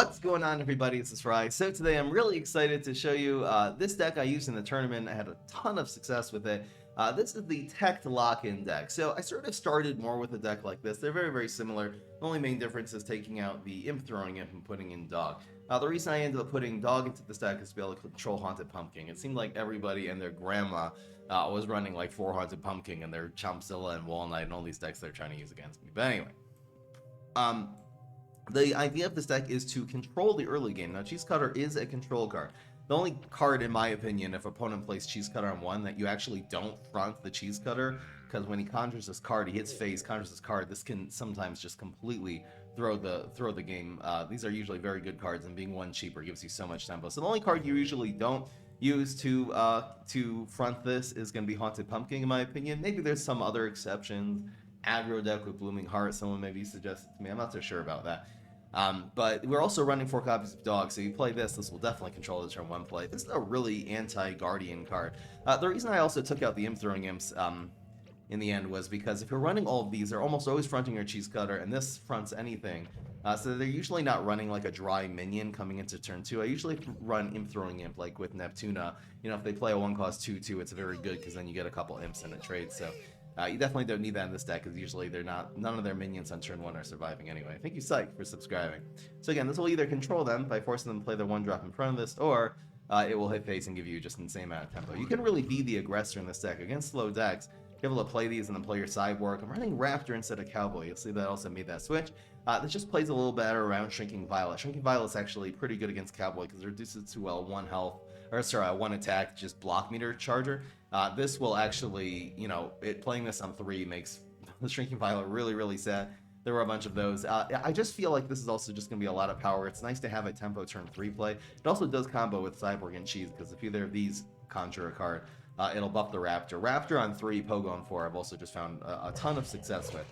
What's going on, everybody? This is Fry. So today I'm really excited to show you this deck I used in the tournament. I had a ton of success with it. This is the Tech Lock-In deck. So I sort of started more with a deck like this. They're very, very similar. The only main difference is taking out the Imp Throwing Imp and putting in Dog. The reason I ended up putting Dog into this deck is to be able to control Haunted Pumpkin. It seemed like everybody and their grandma was running like 4 Haunted Pumpkin and their Chompzilla and Wall Knight and all these decks they're trying to use against me. But anyway. The idea of this deck is to control the early game. Now, Cheese Cutter is a control card. The only card, in my opinion, if opponent plays Cheese Cutter on one, that you actually don't front the Cheese Cutter, because when he conjures this card, he hits face, conjures this card, this can sometimes just completely throw the game. These are usually very good cards, and being one cheaper gives you so much tempo. So the only card you usually don't use to front this is going to be Haunted Pumpkin, in my opinion. Maybe there's some other exceptions. Aggro deck with Blooming Heart, someone maybe suggested to me. I'm not so sure about that. But we're also running 4 copies of Dog, so you play this will definitely control the turn 1 play. This is a really anti-Guardian card. The reason I also took out the Imp Throwing Imps in the end was because if you're running all of these, they're almost always fronting your Cheese Cutter, and this fronts anything. So they're usually not running like a dry minion coming into turn 2. I usually run Imp Throwing Imp, like with Neptuna. You know, if they play a 1-cost 2/2, it's very good because then you get a couple Imps in a trade, so... you definitely don't need that in this deck because usually none of their minions on turn 1 are surviving anyway. Thank you, Psych, for subscribing. So again, this will either control them by forcing them to play their 1-drop in front of this, or it will hit face and give you just an insane amount of tempo. You can really be the aggressor in this deck. Against slow decks, you're able to play these and then play your Cyborg. I'm running Raptor instead of Cowboy. You'll see that I also made that switch. This just plays a little better around Shrinking Violet. Shrinking Violet is actually pretty good against Cowboy because it reduces to 1 health, or sorry, 1 attack, just block meter charger. This will actually, you know, playing this on 3 makes the Shrinking Violet really, really sad. There were a bunch of those. I just feel like this is also just going to be a lot of power. It's nice to have a tempo turn 3 play. It also does combo with Cyborg and Cheese, because if either of these conjure a card, it'll buff the Raptor. Raptor on 3, Pogo on 4, I've also just found a ton of success with.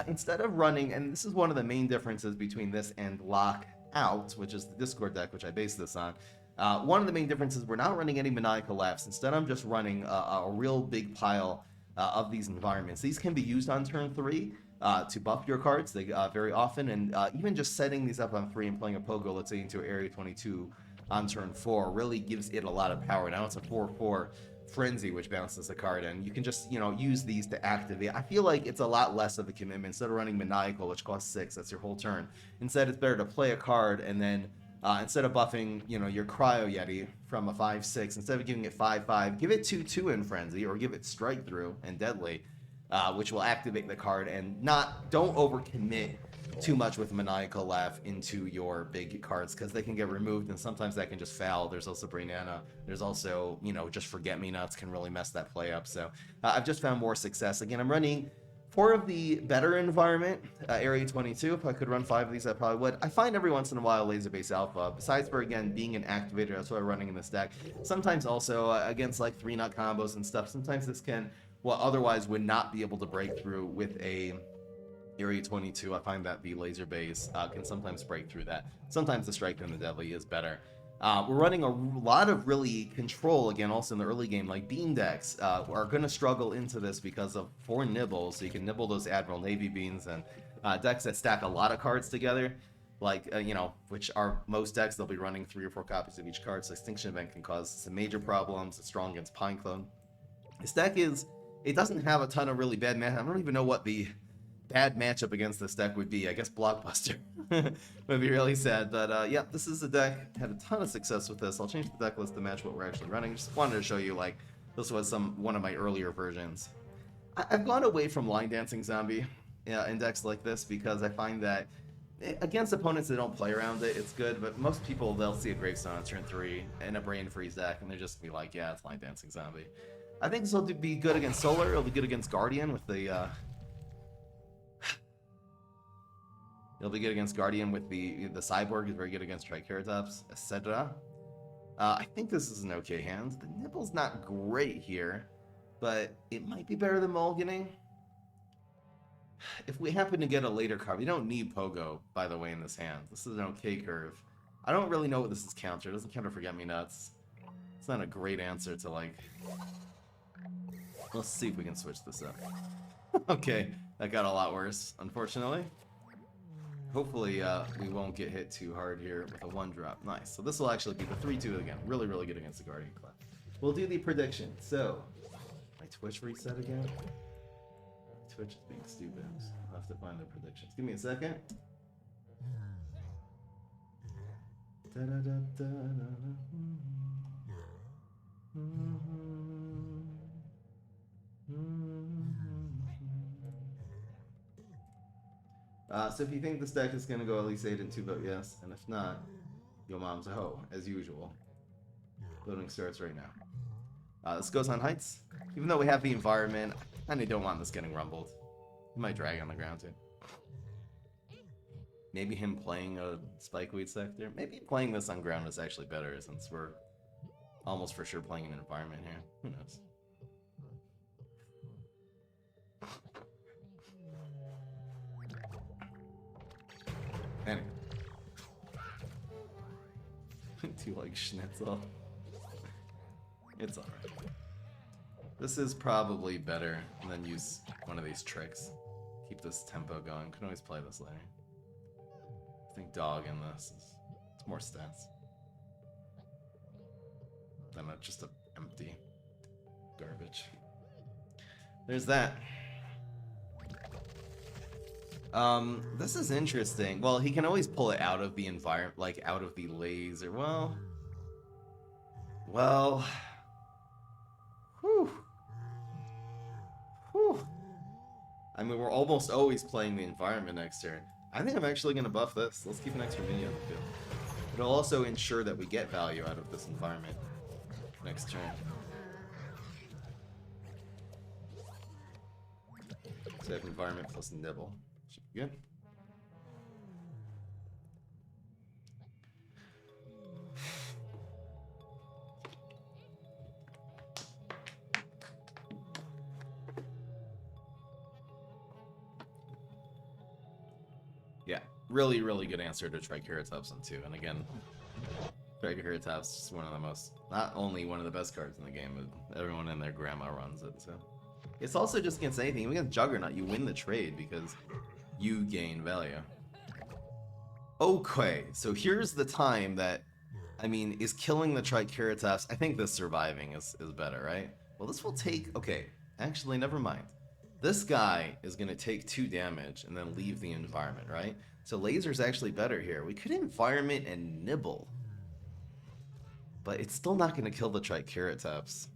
Instead of running, and this is one of the main differences between this and Lock Out, which is the Discord deck, which I base this on, one of the main differences, we're not running any Maniacal Laughs. Instead, I'm just running a real big pile of these environments. These can be used on turn 3 to buff your cards very often, and even just setting these up on 3 and playing a Pogo, let's say, into Area 22 on turn 4 really gives it a lot of power. Now it's a 4/4 Frenzy, which bounces a card, and you can just, you know, use these to activate. I feel like it's a lot less of a commitment. Instead of running Maniacal, which costs 6, that's your whole turn. Instead, it's better to play a card and then instead of buffing, you know, your Cryo Yeti from a 5/6, instead of giving it 5/5, give it 2/2 in Frenzy, or give it Strike Through and Deadly, which will activate the card, and don't overcommit too much with Maniacal Laugh into your big cards, because they can get removed, and sometimes that can just foul. There's also Brainana. There's also, you know, just Forget-Me-Nots can really mess that play up. So I've just found more success. Again, I'm running 4 of the better environment, Area 22. If I could run 5 of these, I probably would. I find every once in a while Laser Base Alpha, besides for, again, being an activator. That's what I'm running in this deck. Sometimes also against like 3-nut combos and stuff, sometimes this can, what otherwise would not be able to break through with a Area 22. I find that the Laser Base can sometimes break through that. Sometimes the Strike and the Deadly is better. We're running a lot of really control, again, also in the early game, like Bean decks are going to struggle into this because of 4 nibbles, so you can nibble those Admiral Navy Beans, and decks that stack a lot of cards together, like, you know, which are most decks, they'll be running 3 or 4 copies of each card, so Extinction Event can cause some major problems. It's strong against Pineclone. This deck it doesn't have a ton of really bad matchups. I don't even know what the bad matchup against this deck would be. I guess Blockbuster would be really sad, but yeah, this is a deck. Had a ton of success with this. I'll change the deck list to match what we're actually running. Just wanted to show you, like, this was one of my earlier versions. I've gone away from Line Dancing Zombie in decks like this because I find that against opponents that don't play around it, it's good, but most people, they'll see a Gravestone on turn 3 and a Brain Freeze deck, and they're just be like, yeah, it's Line Dancing Zombie. I think this will be good against Solar. It'll be good against Guardian with the it'll be good against Guardian with the Cyborg is very good against Triceratops, etc. I think this is an okay hand. The Nibble's not great here, but it might be better than Mulliganing. If we happen to get a later card, we don't need Pogo, by the way, in this hand. This is an okay curve. I don't really know what this is counter. It doesn't counter Forget-Me-Nuts. It's not a great answer to, like... Let's see if we can switch this up. Okay, that got a lot worse, unfortunately. Hopefully, we won't get hit too hard here with a 1-drop. Nice. So this will actually be the 3-2 again. Really, really good against the Guardian class. We'll do the prediction. So, my Twitch reset again? Twitch is being stupid. I'll have to find the predictions. Give me a second. So if you think this deck is going to go at least 8 and 2, vote yes. And if not, your mom's a hoe, as usual. Voting starts right now. This goes on Heights. Even though we have the environment, I kind of don't want this getting rumbled. He might drag on the ground too. Maybe him playing a Spikeweed Sector. Maybe playing this on ground is actually better since we're almost for sure playing an environment here. Who knows? Anyway. Do you like Schnitzel? It's alright. This is probably better than use one of these tricks. Keep this tempo going. Can always play this later. I think dog in this is it's more stats than just a empty garbage. There's that. This is interesting. Well, he can always pull it out of the environment, like out of the laser. Well, whew. I mean, we're almost always playing the environment next turn. I think I'm actually going to buff this. Let's keep an extra minion on the field. It'll also ensure that we get value out of this environment next turn. So I have environment plus nibble. Should be good. Yeah, really, really good answer to Triceratops on 2. And again, Triceratops is one of the most, not only one of the best cards in the game, but everyone and their grandma runs it, so. It's also just against anything. Even against Juggernaut, you win the trade because you gain value. Okay, so here's the time that, I mean, is killing the Triceratops, I think this surviving is better, right? Well, this will take, okay, actually, never mind. This guy is going to take 2 damage and then leave the environment, right? So laser's actually better here. We could environment and nibble. But it's still not going to kill the Triceratops.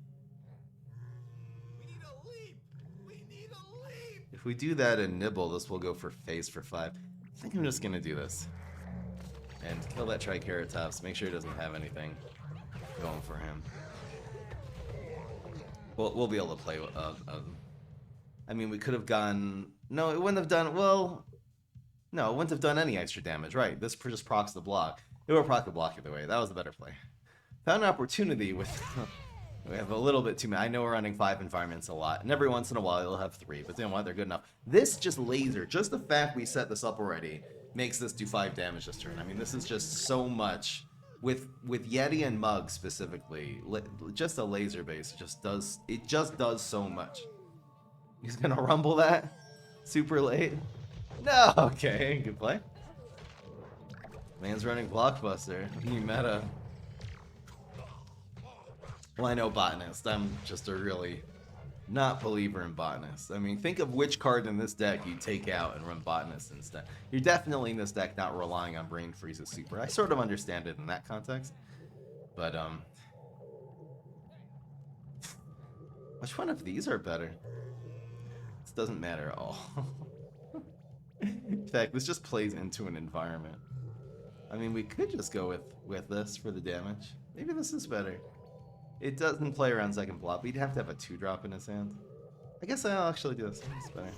If we do that and nibble, this will go for phase for 5. I think I'm just going to do this. And kill that Triceratops. Make sure he doesn't have anything going for him. We'll be able to play with... I mean, we could have gone... No, it wouldn't have done... Well... No, it wouldn't have done any extra damage. Right, this just procs the block. It would proc the block either way. That was the better play. Found an opportunity with... We have a little bit too many. I know we're running 5 environments a lot, and every once in a while you'll have 3, but you know what? They're good enough. This just laser, just the fact we set this up already, makes this do 5 damage this turn. I mean, this is just so much. With Yeti and Mug specifically, just a laser base just does so much. He's gonna rumble that super late. No, okay, good play. Man's running Blockbuster. New meta. Well, I know Botanist. I'm just a really not believer in Botanist. I mean, think of which card in this deck you take out and run Botanist instead. You're definitely in this deck not relying on Brain Freeze's super. I sort of understand it in that context. But, which one of these are better? This doesn't matter at all. In fact, this just plays into an environment. I mean, we could just go with this for the damage. Maybe this is better. It doesn't play around second block, but he'd have to have a 2-drop in his hand. I guess I'll actually do this. It's better.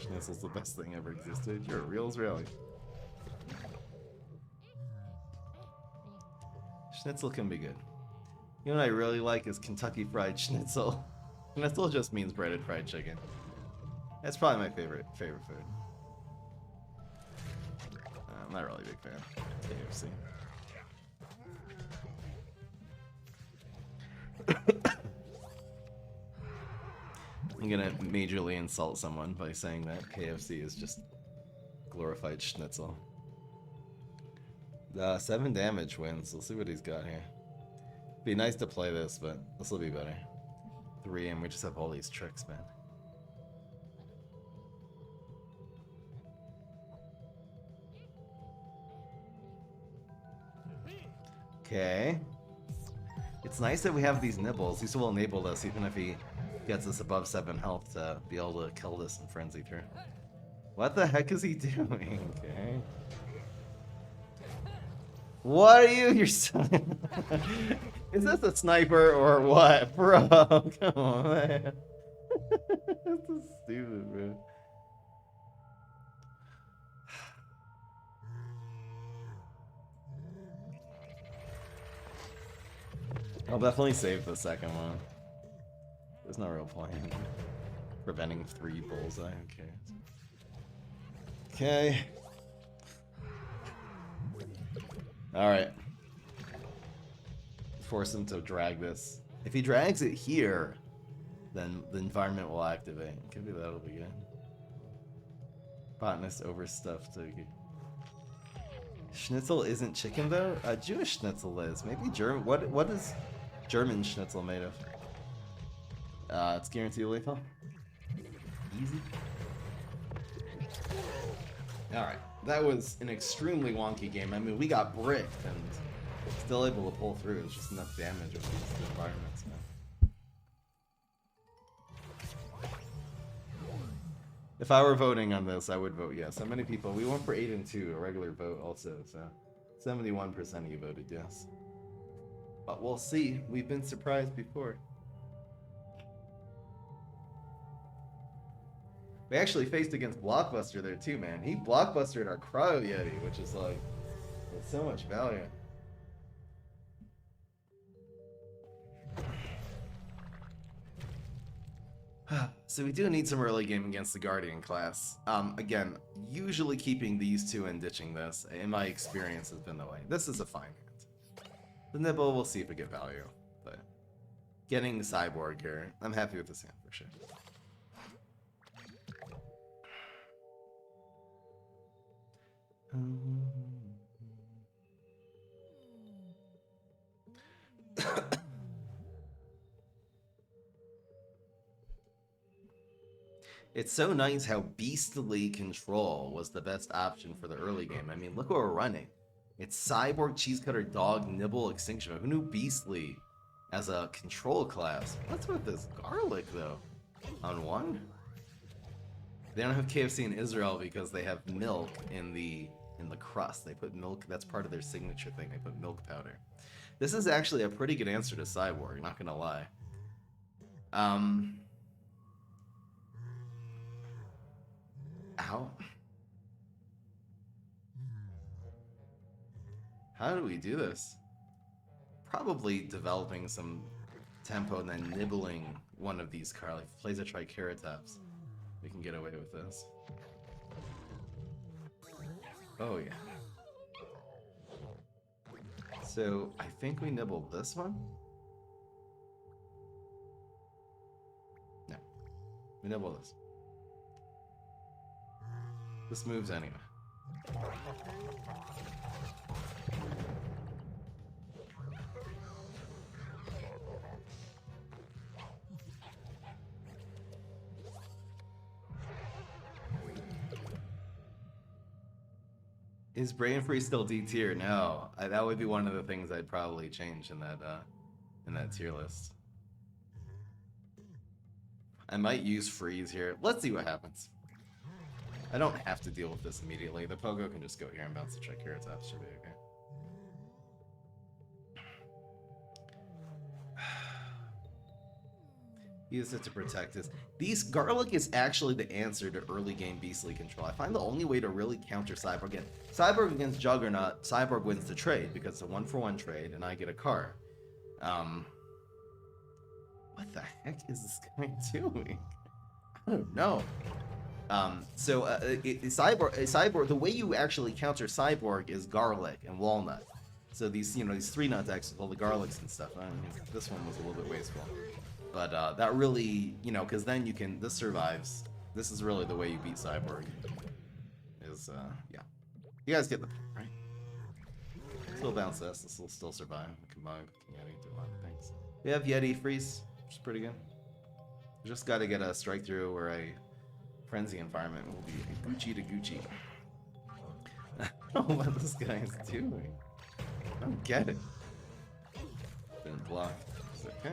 Schnitzel's the best thing ever existed. You're a real Israeli. Schnitzel can be good. You know what I really like is Kentucky Fried Schnitzel. Schnitzel just means breaded fried chicken. That's probably my favorite food. I'm not really a big fan of KFC. I'm gonna majorly insult someone by saying that KFC is just glorified schnitzel. 7 damage wins. We'll see what he's got here. Be nice to play this, but this will be better. 3, and we just have all these tricks, man. Okay. It's nice that we have these nibbles. These will enable us, even if he gets us above 7 health, to be able to kill this in Frenzy turn. What the heck is he doing? Okay. What are you? You're so... Is this a sniper or what? Bro, come on, man. This is stupid, bro. I'll definitely save the second one. There's no real point in preventing 3 bullseye. Okay. Okay. Alright. Force him to drag this. If he drags it here, then the environment will activate. Maybe that'll be good. Botanist overstuffed. Schnitzel isn't chicken though? Jewish schnitzel is. Maybe German. What is German schnitzel made of? It's guaranteed lethal. Easy. Alright. That was an extremely wonky game. I mean, we got bricked and still able to pull through. It's just enough damage with these environments, man. If I were voting on this, I would vote yes. How many people? We went for 8 and 2, a regular vote also, so 71% of you voted yes. But we'll see. We've been surprised before. We actually faced against Blockbuster there too, man. He Blockbustered our Cryo Yeti, which is like, with so much value. So we do need some early game against the Guardian class. Again, usually keeping these two and ditching this, in my experience, has been the way. This is a fine hand. The Nibble, we'll see if we get value. But getting the Cyborg here, I'm happy with this hand for sure. It's so nice how Beastly Control was the best option for the early game. I mean, look what we're running. It's Cyborg, Cheese Cutter, Dog, Nibble, Extinction. Who knew Beastly as a control class? What's with this garlic, though? On 1? They don't have KFC in Israel because they have milk in the crust. They put milk, that's part of their signature thing. They put milk powder. This is actually a pretty good answer to Cyborg, not gonna lie. Ow. How do we do this? Probably developing some tempo and then nibbling one of these cards. Like plays a Triceratops, we can get away with this. Oh yeah. So I think we nibbled this one. No, we nibble this. This moves anyway. Is Brain Freeze still D tier? No, that would be one of the things I'd probably change in that tier list. I might use Freeze here. Let's see what happens. I don't have to deal with this immediately. The Pogo can just go here and bounce the Triceratops. Should be okay. Use it to protect us. These Garlic is actually the answer to early game Beastly Control. I find the only way to really counter Cyborg. Again, Cyborg against Juggernaut, Cyborg wins the trade because it's a 1-for-1 trade and I get a card. What the heck is this guy doing? I don't know. Cyborg, the way you actually counter Cyborg is Garlic and Walnut. So these, these 3-nut decks with all the garlics and stuff. I mean, this one was a little bit wasteful. But that really, you know, because then you can, this survives. This is really the way you beat Cyborg. Is, yeah. You guys get the point, right? Still bounce this will still survive. Combine with Yeti, do a lot of things. We have Yeti freeze, which is pretty good. Just got to get a strike through where a frenzy environment will be a Gucci to Gucci. I don't know what this guy is doing. I don't get it. Didn't block. It's okay.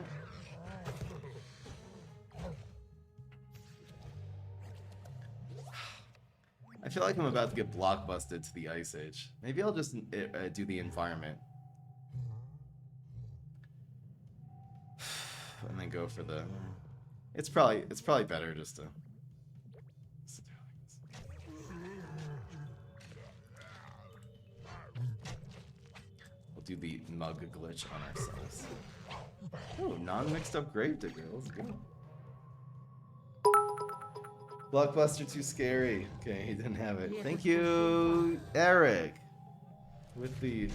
I feel like I'm about to get blockbusted to the Ice Age. Maybe I'll just do the environment. And then go for the... It's probably better just to... We'll do the mug glitch on ourselves. Oh, non-mixed up Gravedigger. Let's go. Blockbuster too scary. Okay, he didn't have it. Thank you, Eric. With the,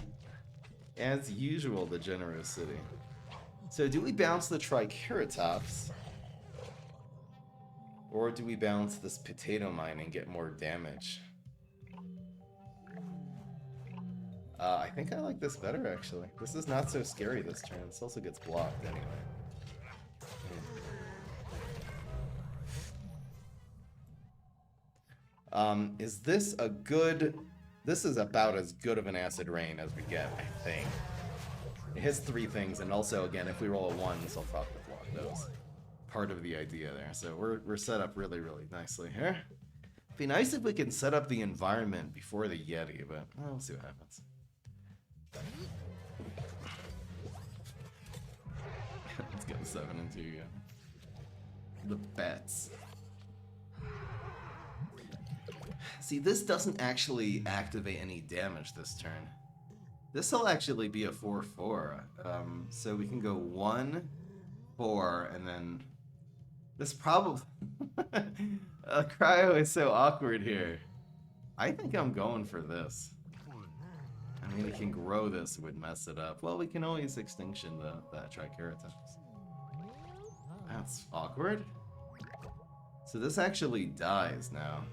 as usual, the generosity. So do we bounce the Triceratops? Or do we bounce this Potato Mine and get more damage? I think I like this better, actually. This is not so scary this turn. This also gets blocked anyway. Is this a good... This is about as good of an Acid Rain as we get, I think. It hits 3 things, and also, again, if we roll a 1, this will probably block those. Part of the idea there. So we're set up really, really nicely here. It'd be nice if we can set up the environment before the Yeti, but we'll see what happens. Let's get the 7 and 2 again. The bets. See, this doesn't actually activate any damage this turn. This will actually be a 4/4. So we can go 1, 4, and then this probably Cryo is so awkward here. I think I'm going for this. I mean, we can grow this, it would mess it up. Well, we can always extinction that Triceratops. That's awkward. So this actually dies now.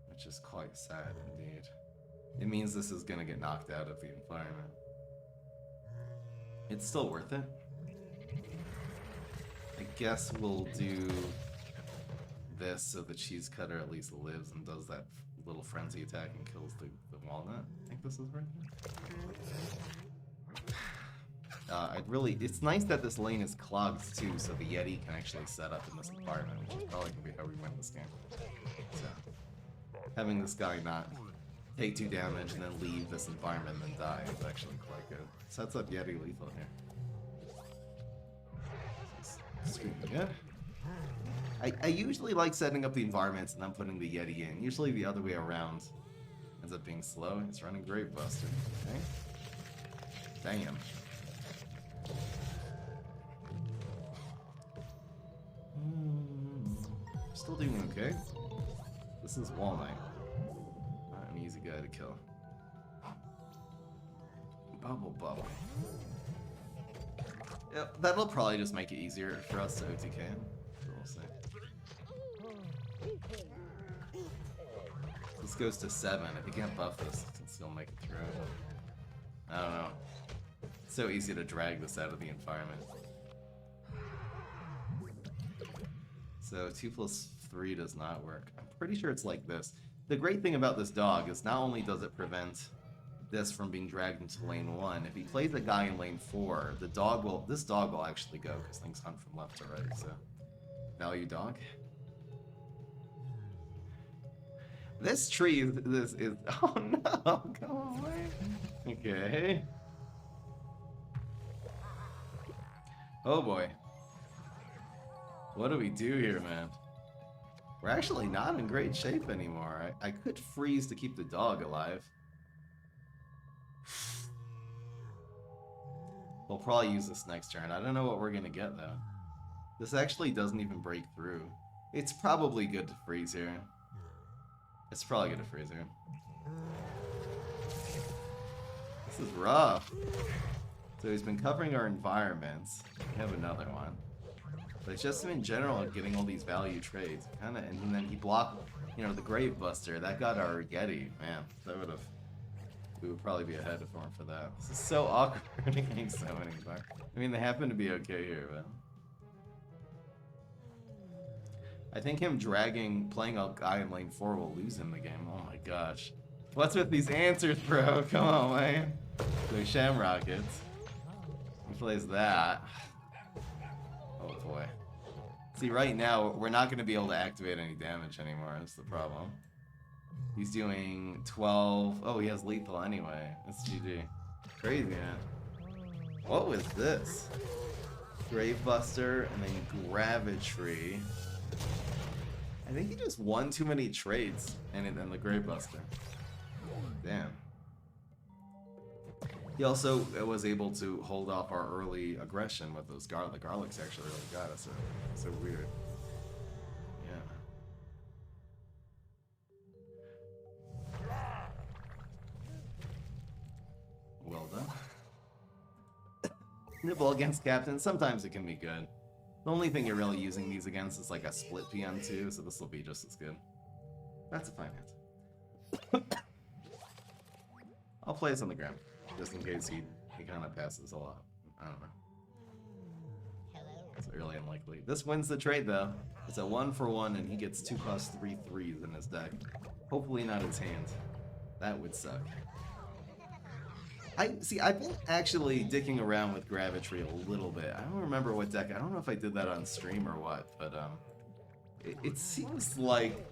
Which is quite sad indeed. It means this is gonna get knocked out of the environment. It's still worth it. I guess we'll do this so the cheese cutter at least lives and does that little frenzy attack and kills the walnut. I think this is worth it. It's nice that this lane is clogged too, so the Yeti can actually set up in this environment, which is probably gonna be how we win this game. So, having this guy not take 2 damage and then leave this environment and then die is actually quite good. Sets up Yeti lethal here. Screaming good. I usually like setting up the environments and then putting the Yeti in. Usually the other way around ends up being slow. It's running Gravebuster. Okay. Damn. Still doing okay. This is Wall Knight. Not an easy guy to kill. Bubble. Yep, that'll probably just make it easier for us to OTK him. So we'll see. This goes to 7. If you can't buff this, it can still make it through. I don't know. It's so easy to drag this out of the environment. So 2+3 does not work. I'm pretty sure it's like this. The great thing about this dog is not only does it prevent this from being dragged into lane 1, if he plays a guy in lane 4, this dog will actually go because things hunt from left to right. So value dog. This tree is oh no, go away. Okay. Oh boy. What do we do here, man? We're actually not in great shape anymore. I could freeze to keep the dog alive. We'll probably use this next turn. I don't know what we're gonna get though. This actually doesn't even break through. It's probably good to freeze here. It's probably good to freeze here. This is rough. So he's been covering our environments. We have another one. But it's just in general getting all these value trades. Kinda, and then he blocked, you know, the Grave Buster. That got our Yeti. Man, that would have... We would probably be ahead if it weren't for that. This is so awkward getting so many back. I mean, they happen to be okay here, but... I think him playing a guy in lane 4 will lose him the game. Oh my gosh. What's with these answers, bro? Come on, man. Doing Shamrockets. He plays that. Oh boy. See, right now, we're not going to be able to activate any damage anymore. That's the problem. He's doing 12. Oh, he has lethal anyway. That's GG. Crazy, man. What was this? Gravebuster and then Gravitry. I think he just won too many trades and then the Gravebuster. Damn. He also was able to hold off our early aggression with those garlic. The garlics actually really got us. So weird. Yeah. Well done. Nibble against Captain. Sometimes it can be good. The only thing you're really using these against is like a split PM2, so this will be just as good. That's a fine hand. I'll play this on the ground, just in case he kind of passes a lot. I don't know. It's really unlikely. This wins the trade though. It's a 1-for-1 and he gets 2+3 3s in his deck. Hopefully not his hand. That would suck. I've been actually dicking around with Gravitry a little bit. I don't remember what deck. I don't know if I did that on stream or what, but it seems like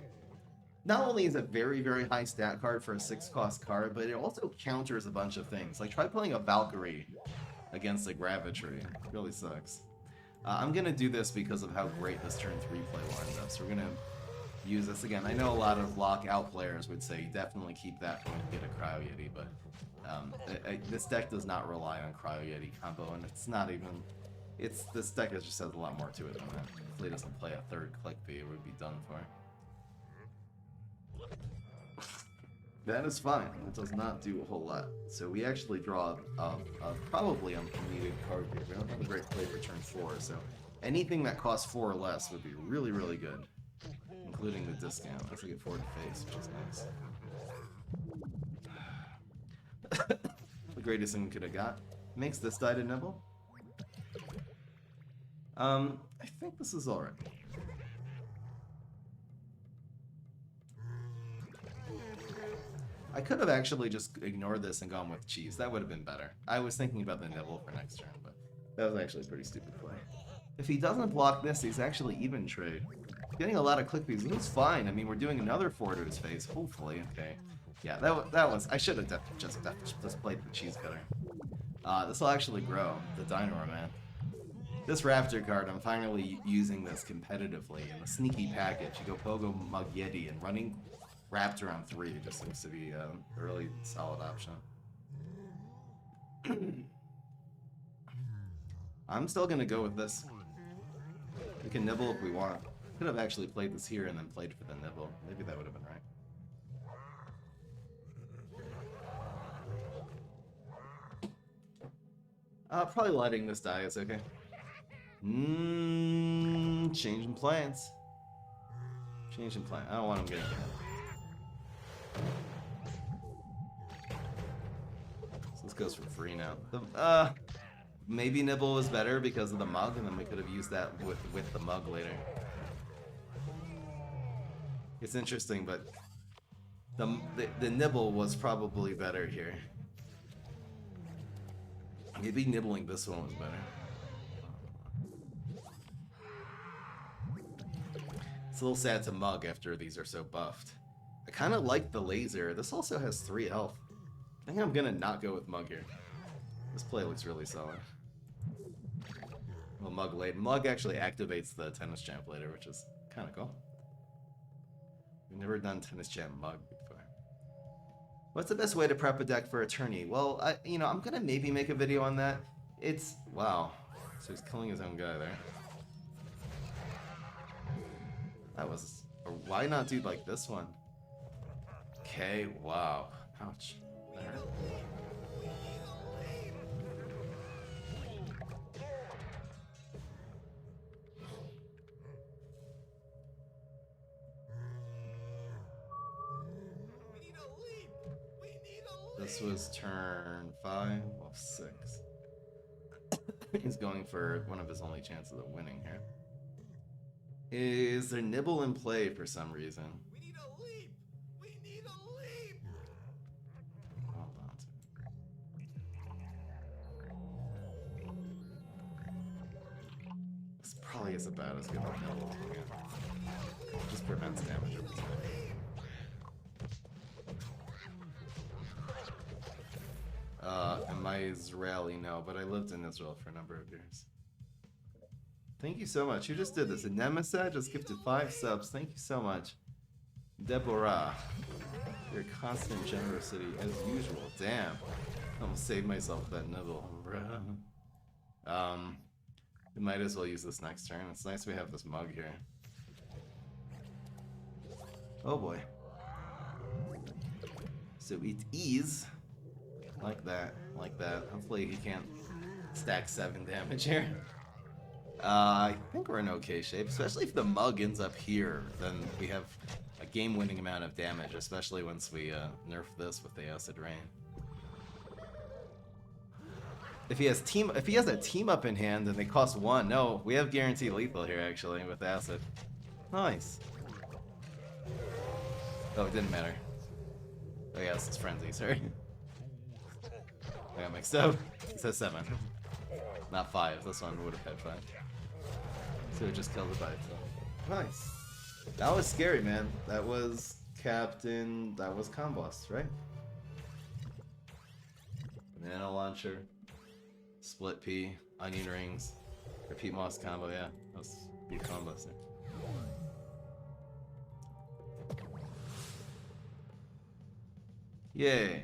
not only is it a very, very high stat card for a 6-cost card, but it also counters a bunch of things. Like try playing a Valkyrie against a Gravitry. It really sucks. I'm gonna do this because of how great this turn 3 play winds up. So we're gonna use this again. I know a lot of lockout players would say definitely keep that when you get a Cryo Yeti, but this deck does not rely on Cryo Yeti combo, and it's not even... this deck just has a lot more to it than that. If it doesn't play a third click fee, it would be done for. That is fine. It does not do a whole lot. So we actually draw probably unneeded card here. We don't have a great play for turn 4, so anything that costs 4 or less would be really, really good. Including the discount. That's like a forward face, which is nice. The greatest thing we could have got. Makes this die to Nibble. I think this is alright. I could have actually just ignored this and gone with cheese. That would have been better. I was thinking about the Nibble for next turn, but that was actually a pretty stupid play. If he doesn't block this, he's actually even trade. Getting a lot of click fees. It's fine. I mean, we're doing another 4 to his face, hopefully. Okay. Yeah, that was... I should have just played the cheese cutter. This will actually grow. The Dynamo Man. This Raptor card, I'm finally using this competitively. In a sneaky package, you go Pogo Mug Yeti, and running Raptor on 3 just seems to be a really solid option. I'm still gonna go with this. We can nibble if we want. Could have actually played this here and then played for the nibble. Maybe that would have been right. Probably letting this die is okay. Changing plans. Changing plan. I don't want him getting hit. So this goes for free now. Maybe Nibble was better because of the mug, and then we could have used that with the mug later. It's interesting, but the Nibble was probably better here. Maybe nibbling this one was better. It's a little sad to mug after these are so buffed. I kind of like the laser. This also has 3 health. I think I'm gonna not go with mug here. This play looks really solid. Well, mug late. Mug actually activates the tennis champ later, which is kind of cool. We've never done tennis champ mug before. What's the best way to prep a deck for a tourney? Well, I'm gonna maybe make a video on that. It's... wow. So he's killing his own guy there. That was... or why not do like this one? Okay, wow. Ouch. That hurt. This was turn 5 of 6. He's going for one of his only chances of winning here. Is there nibble in play for some reason? We need a leap! We need a leap! Hold on to it. This probably is about as good as nibble. Just prevents damage every time. Am I Israeli? No, but I lived in Israel for a number of years. Thank you so much. Who just did this? Anemisa just gifted 5 subs. Thank you so much. Deborah. Your constant generosity as usual. Damn. I'm gonna save myself that nibble. We might as well use this next turn. It's nice we have this mug here. Oh boy. So it is like that, like that. Hopefully he can't stack 7 damage here. I think we're in okay shape, especially if the mug ends up here, then we have a game-winning amount of damage, especially once we nerf this with the Acid Rain. If he has a team up in hand and they cost 1, no, we have guaranteed lethal here actually with Acid. Nice. Oh, it didn't matter. Oh yeah, this is Frenzy, sorry. I got mixed up. It says 7. Not 5. This one would have had 5. So it just killed it by itself. Nice. That was scary, man. That was Captain... That was Combos, right? Banana Launcher. Split P. Onion Rings. Repeat Moss combo, yeah. That was good combos there. Yay.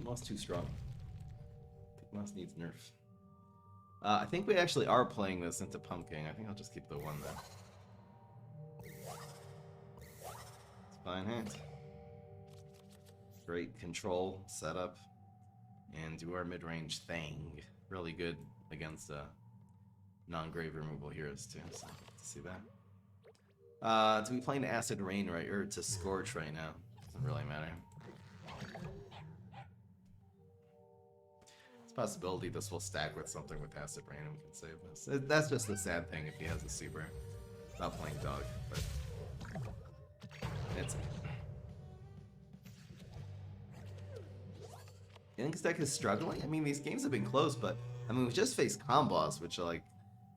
Moss too strong. Moss needs nerf. I think we actually are playing this into Pumpkin. I think I'll just keep the 1 there. It's fine hand. Great control setup. And do our mid-range thing. Really good against non-grave removal heroes too. So to see that. Do we play an Acid Rain right or to Scorch right now? Doesn't really matter. Possibility this will stack with something with Acid Rain and we can save this. That's just the sad thing if he has a super. Not playing dog, but it's... You think this deck is struggling? I mean, these games have been close, but I mean, we just faced combos, which like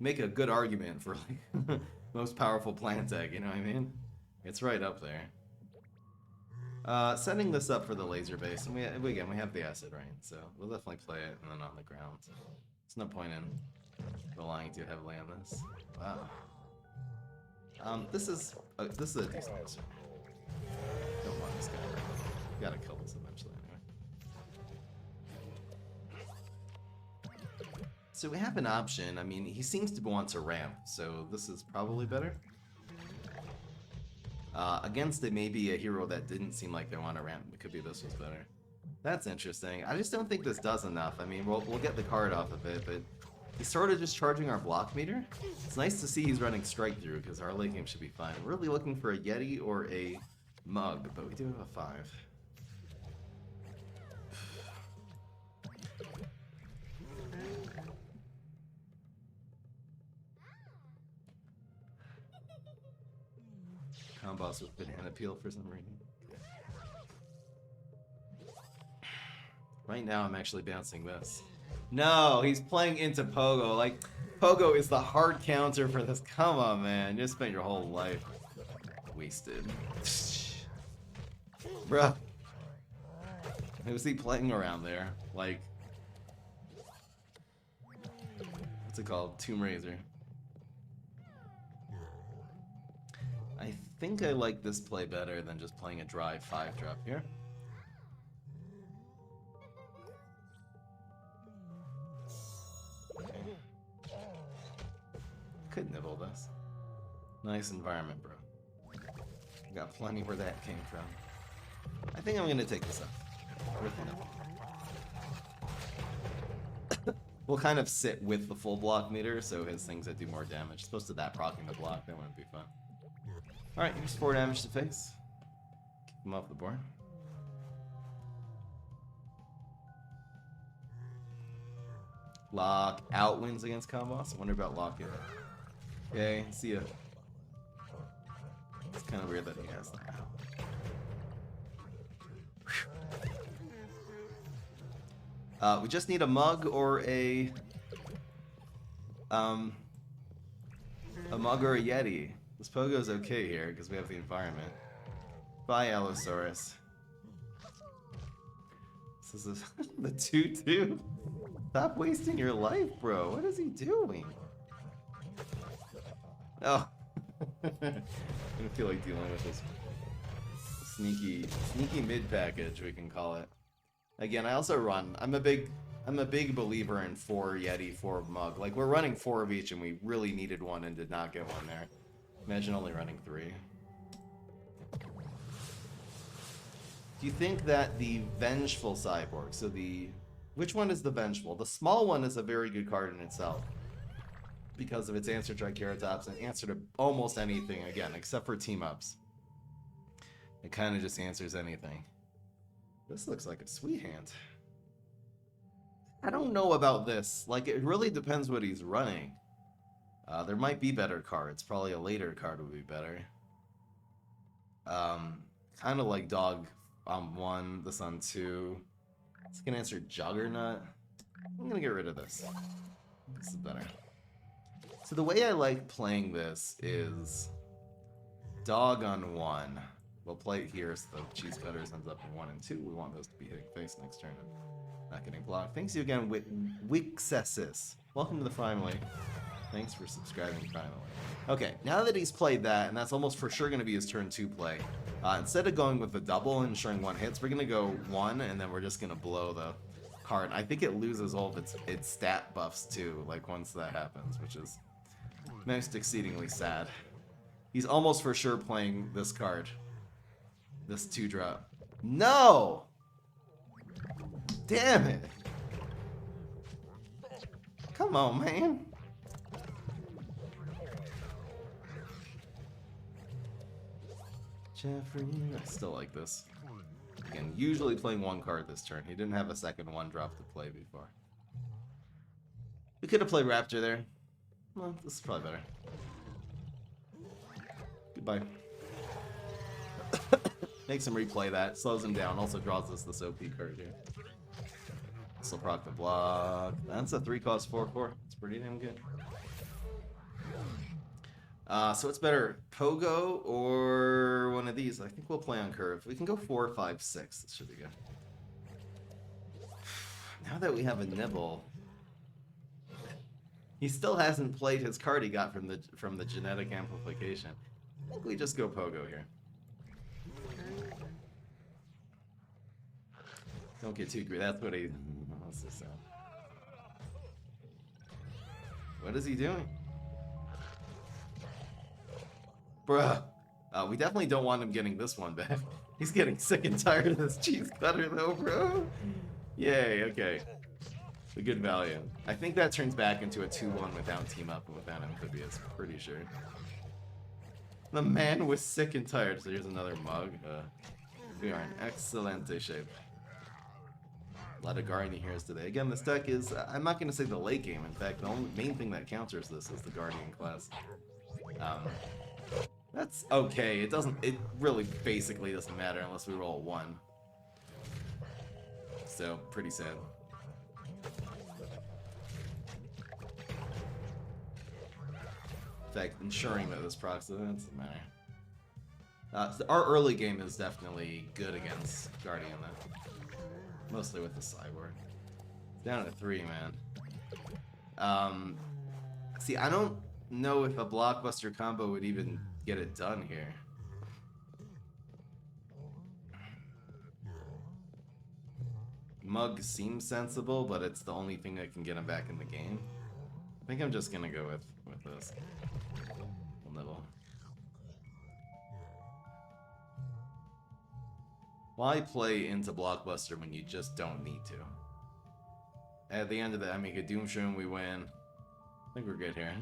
make a good argument for like most powerful plant deck, you know what I mean? It's right up there. Setting this up for the laser base, and we have the Acid Rain, so we'll definitely play it and then on the ground. There's no point in relying too heavily on this. Wow. This is a decent answer. Don't want this guy. We gotta kill this eventually anyway. So we have an option. I mean, he seems to want to ramp, so this is probably better. Against it, maybe a hero that didn't seem like they want to ramp. It could be this was better. That's interesting. I just don't think this does enough. I mean, we'll get the card off of it, but he's sort of just charging our block meter. It's nice to see he's running Strike Through because our late game should be fine. We're really looking for a Yeti or a Mug, but we do have a 5. Combos with Banana Peel for some reason. Right now I'm actually bouncing this. No, he's playing into Pogo. Like, Pogo is the hard counter for this. Come on, man. You spent your whole life wasted. Bruh. Who's he playing around there? Like, what's it called? Tomb Raider. I think I like this play better than just playing a dry 5-drop here. Okay. Could nibble this. Nice environment, bro. Got plenty where that came from. I think I'm gonna take this up. Worth the nibble. We'll kind of sit with the full block meter, so his things that do more damage. Supposed to that proccing the block, that wouldn't be fun. Alright, here's 4 damage to face. Keep him off the board. Lock out wins against combos. I wonder about lock in. Okay, see ya. It's kind of weird that he has that. We just need a mug or a mug or a yeti. This pogo's okay here because we have the environment. Bye, Allosaurus. This is the 2-2. Stop wasting your life, bro. What is he doing? Oh. I don't feel like dealing with this sneaky mid package, we can call it. Again, I also run. I'm a big believer in 4 Yeti, 4 Mug. Like, we're running 4 of each, and we really needed one and did not get one there. Imagine only running 3. Do you think that the Vengeful Cyborg, so which one is the Vengeful? The small one is a very good card in itself because of its answer to Triceratops and answer to almost anything, again, except for team-ups. It kind of just answers anything. This looks like a sweet hand. I don't know about this. Like, it really depends what he's running. There might be better cards. Probably a later card would be better. Kind of like Dog on 1, this on 2. It's gonna answer Juggernaut. I'm gonna get rid of this. This is better. So the way I like playing this is Dog on 1. We'll play it here so the cheese cutters ends up in 1 and 2. We want those to be hitting face next turn and not getting blocked. Thanks you again, Wixessis. Welcome to the family. Thanks for subscribing finally. Okay, now that he's played that, and that's almost for sure going to be his turn 2 play, instead of going with the double and ensuring 1 hits, we're going to go 1, and then we're just going to blow the card. I think it loses all of its stat buffs too, like once that happens, which is most exceedingly sad. He's almost for sure playing this card. This 2-drop. No! Damn it! Come on, man. Jeffrey, I still like this. Again, usually playing 1 card this turn. He didn't have a second 1-drop to play before. We could have played Raptor there. Well, this is probably better. Goodbye. Makes him replay that, slows him down, also draws us this OP card here. Still proc the block. That's a 3-cost 4/4. It's pretty damn good. So it's better Pogo or one of these. I think we'll play on curve. We can go 4, 5, 6. This should be good. Now that we have a Nibble, he still hasn't played his card he got from the genetic amplification. I think we just go Pogo here. Don't get too greedy. That's what he. What's this sound? What is he doing? Bruh. We definitely don't want him getting this one back. He's getting sick and tired of this cheese cutter though, bro. Yay, okay. A good value. I think that turns back into a 2-1 without team up and without Amphibious, pretty sure. The man was sick and tired, so here's another mug. We are in excellent shape. A lot of Guardian heroes today. Again, this deck is, I'm not going to say the late game. In fact, the only main thing that counters this is the Guardian class. That's okay. It really basically doesn't matter unless we roll 1. So, pretty sad. In fact, ensuring that this procs doesn't matter. So our early game is definitely good against Guardian, though. Mostly with the Cyborg. Down to 3, man. See, I don't know if a blockbuster combo would even get it done here. Mug seems sensible, but it's the only thing that can get him back in the game. I think I'm just gonna go with this. Little. Why play into Blockbuster when you just don't need to? At the end of the Amiga Doomshroom, we win. I think we're good here.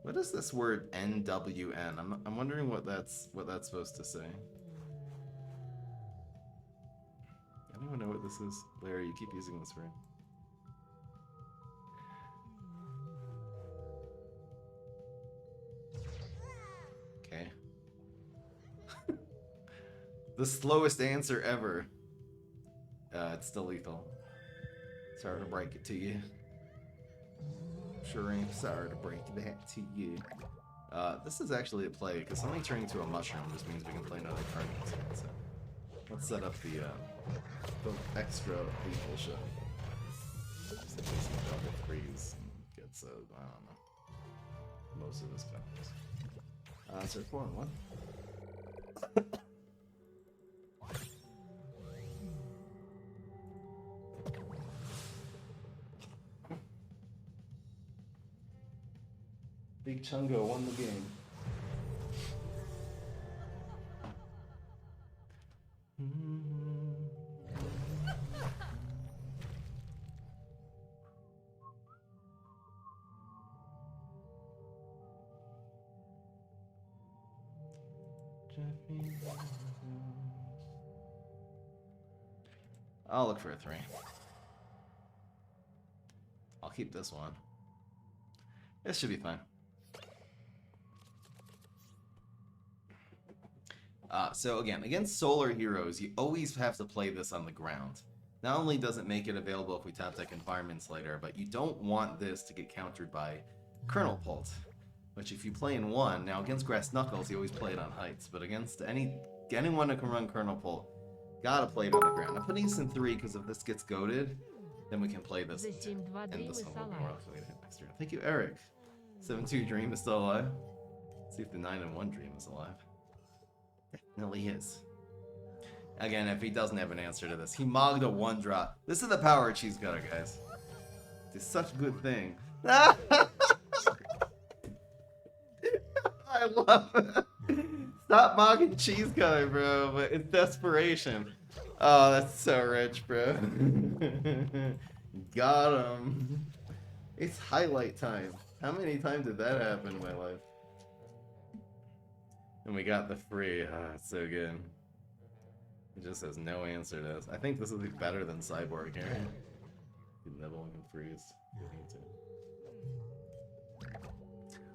What is this word NWN? I'm wondering what that's supposed to say. Anyone know what this is? Larry, you keep using this word. Okay. The slowest answer ever. It's still lethal. Sorry to break it to you. Sure ain't sorry to break that to you. This is actually a play, because something turning into a mushroom just means we can play another card instead. So let's set up the extra lethal shot. Just in case the double freeze gets, I don't know, most of his combos. So 4-1. Big Chungo won the game. I'll look for a 3. I'll keep this one. This should be fine. So again, against Solar Heroes, you always have to play this on the ground. Not only does it make it available if we tap deck Environments later, but you don't want this to get countered by Kernel Pult, which if you play in 1, now against Grass Knuckles, you always play it on Heights, but against anyone that can run Kernel Pult, gotta play it on the ground. I'm putting this in 3 because if this gets goaded, then we can play this and this one will be more likely to hit next turn. Thank you, Eric. 7-2 Dream is still alive. Let's see if the 9-1 Dream is alive. Definitely is. Again, if he doesn't have an answer to this, he mogged a 1-drop. This is the power of Cheese Cutter, guys. It's such a good thing. I love it. Stop mocking Cheese Cutter, bro, but it's desperation. Oh, that's so rich, bro. Got him. It's highlight time. How many times did that happen in my life? And we got the free. Ah, it's so good. It just has no answer to this. I think this will be better than Cyborg here. Nibble and freeze.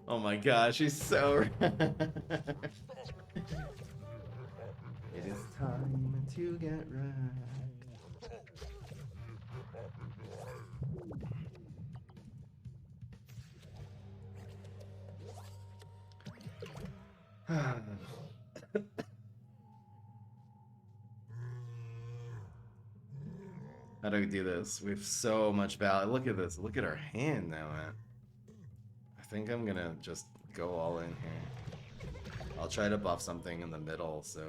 Oh my gosh, he's so It is time to get wrecked. How do we do this? We have so much value. Look at this. Look at our hand now, man. I think I'm gonna just go all in here. I'll try to buff something in the middle, so...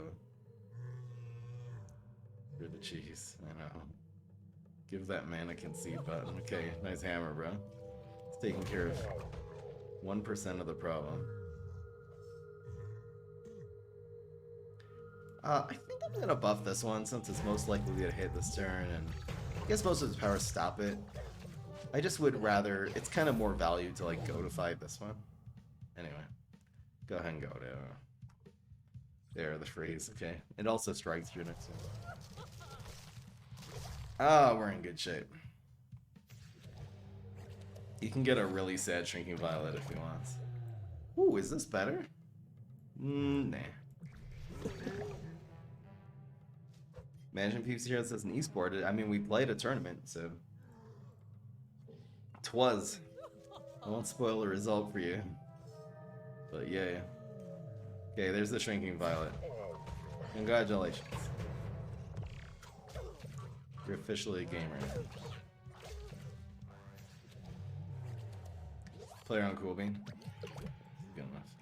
For the cheese, I know. Give that mana concede button. Okay, nice hammer, bro. It's taking care of 1% of the problem. I think I'm gonna buff this one since it's most likely to hit this turn, and I guess most of its powers stop it. I just would rather, it's kind of more value to like goatify this one. Anyway, go ahead and go to there, the freeze, okay. It also strikes through next turn. Ah, we're in good shape. You can get a really sad Shrinking Violet if you want. Ooh, is this better? Nah. Management Peeps here says an esport. I mean, we played a tournament, so... Twas. I won't spoil the result for you. But yeah. Okay, there's the Shrinking Violet. Congratulations. You're officially a gamer. Player on Cool Bean. Good enough.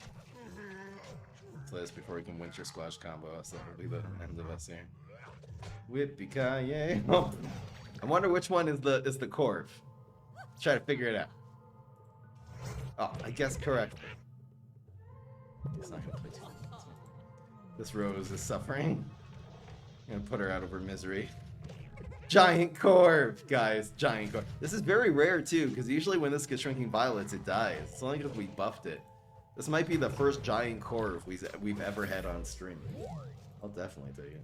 Play this before we can Winter Squash combo us. That will be the end of us here. Whippy-ki-yay. Oh, I wonder which one is the Corv. Let's try to figure it out. Oh, I guess correct. It's not gonna play too long. This Rose is suffering. I'm gonna put her out of her misery. Giant Corv, guys, Giant Corv. This is very rare too, because usually when this gets Shrinking Violets, it dies. It's only because we buffed it. This might be the first Giant Corv we've ever had on stream. I'll definitely take it.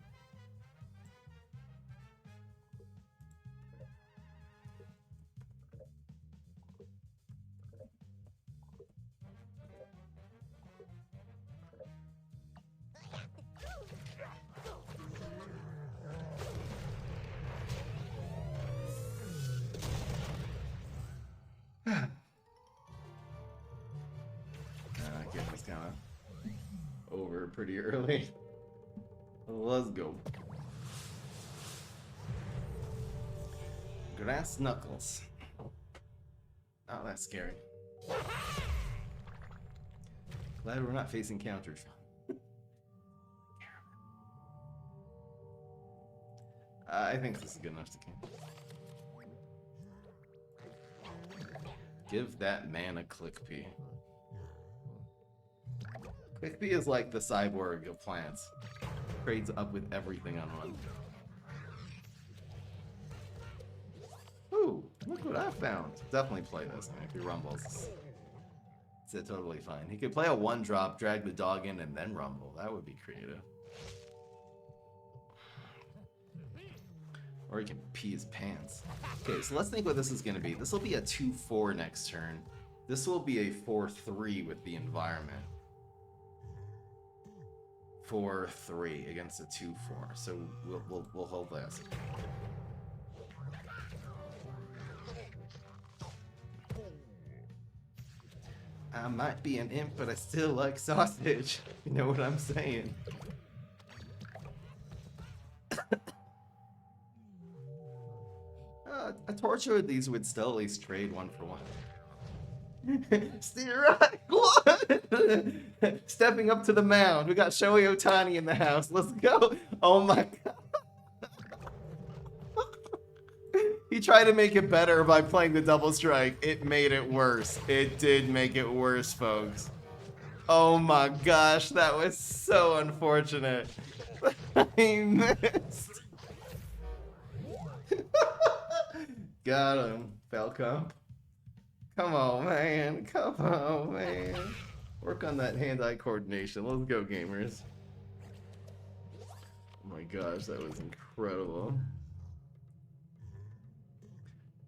Getting this kind of over pretty early. Let's go. Grass Knuckles. Not that scary. Glad we're not facing counters. I think this is good enough to kill. Give that man a Clickpea. Clickpea is like the cyborg of plants. Trades up with everything on one. Ooh, look what I found. Definitely play this. I mean, if he rumbles, it's totally fine. He could play a 1-drop, drag the dog in, and then rumble. That would be creative. Or he can pee his pants. Okay, so let's think what this is going to be. This will be a 2-4 next turn. This will be a 4-3 with the environment. 4-3 against a 2-4. So we'll hold this. I might be an imp, but I still like sausage. You know what I'm saying? A torture of these would still at least trade 1 for 1. Steer right. Stepping up to the mound. We got Shohei Ohtani in the house. Let's go. Oh my god. He tried to make it better by playing the double strike. It made it worse. It did make it worse, folks. Oh my gosh, that was so unfortunate. I missed. Got him, Falcom. Come on, man. Come on, man. Work on that hand-eye coordination. Let's go, gamers. Oh my gosh, that was incredible.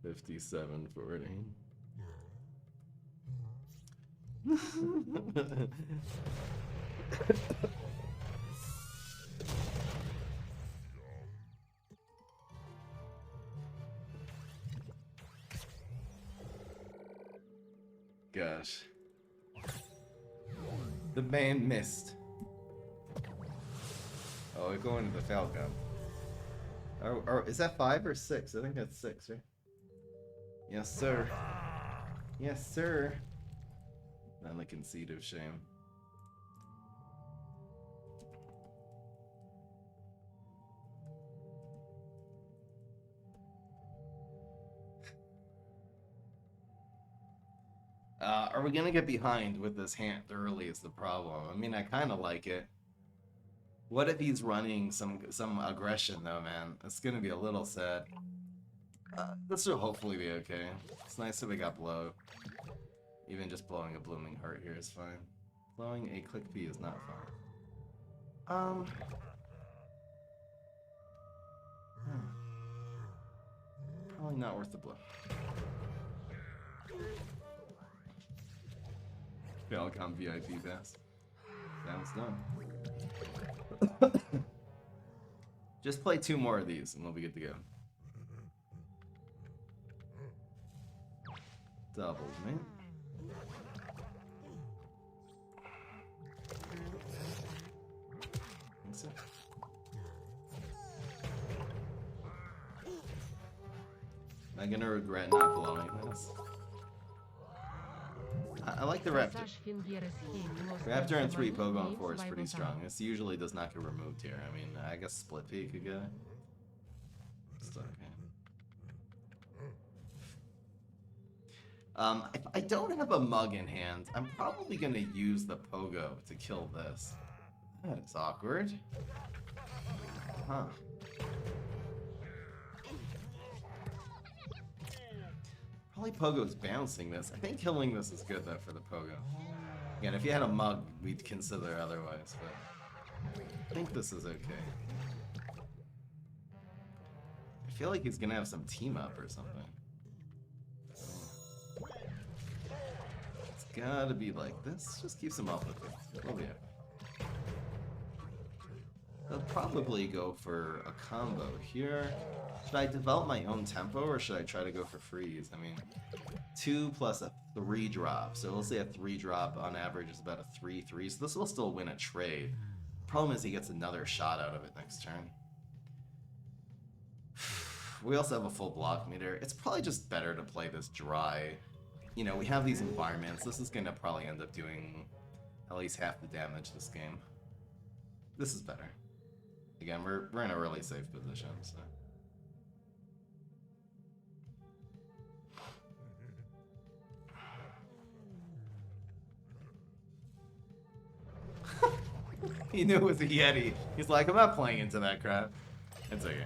57-40. Gosh. The man missed. Oh, we're going to the Falcon. Or is that 5 or 6? I think that's 6, right? Yes, sir. Yes, sir. Not the conceit of shame. Are we gonna get behind with this hand early is the problem. I mean, I kind of like it. What if he's running some aggression though, man? It's gonna be a little sad. This will hopefully be okay. It's nice that we got blow. Even just blowing a blooming heart here is fine. Blowing a Clickpea is not fine. Probably not worth the blow. Falcom VIP pass. Sounds done. Just play 2 more of these and we'll be good to go. Doubles, man. Think so. Am I gonna regret not blowing this? I like the Raptor. Raptor and 3 Pogo and 4 is pretty strong. This usually does not get removed here. I mean, I guess Split Pea could get it. It's okay. If I don't have a mug in hand, I'm probably gonna use the Pogo to kill this. That is awkward. Huh. Probably Pogo's bouncing this. I think killing this is good though for the Pogo. Again, if you had a mug, we'd consider otherwise, but I think this is okay. I feel like he's gonna have some team up or something. It's gotta be like this. Just keeps him up with it. We'll be okay. I'll probably go for a combo here. Should I develop my own tempo or should I try to go for freeze? I mean, 2 plus a 3 drop. So let's say a 3 drop on average is about a 3-3. So this will still win a trade. Problem is he gets another shot out of it next turn. We also have a full block meter. It's probably just better to play this dry. You know, we have these environments. This is going to probably end up doing at least half the damage this game. This is better. Again, we're in a really safe position, so. He knew it was a Yeti. He's like, I'm not playing into that crap. It's okay.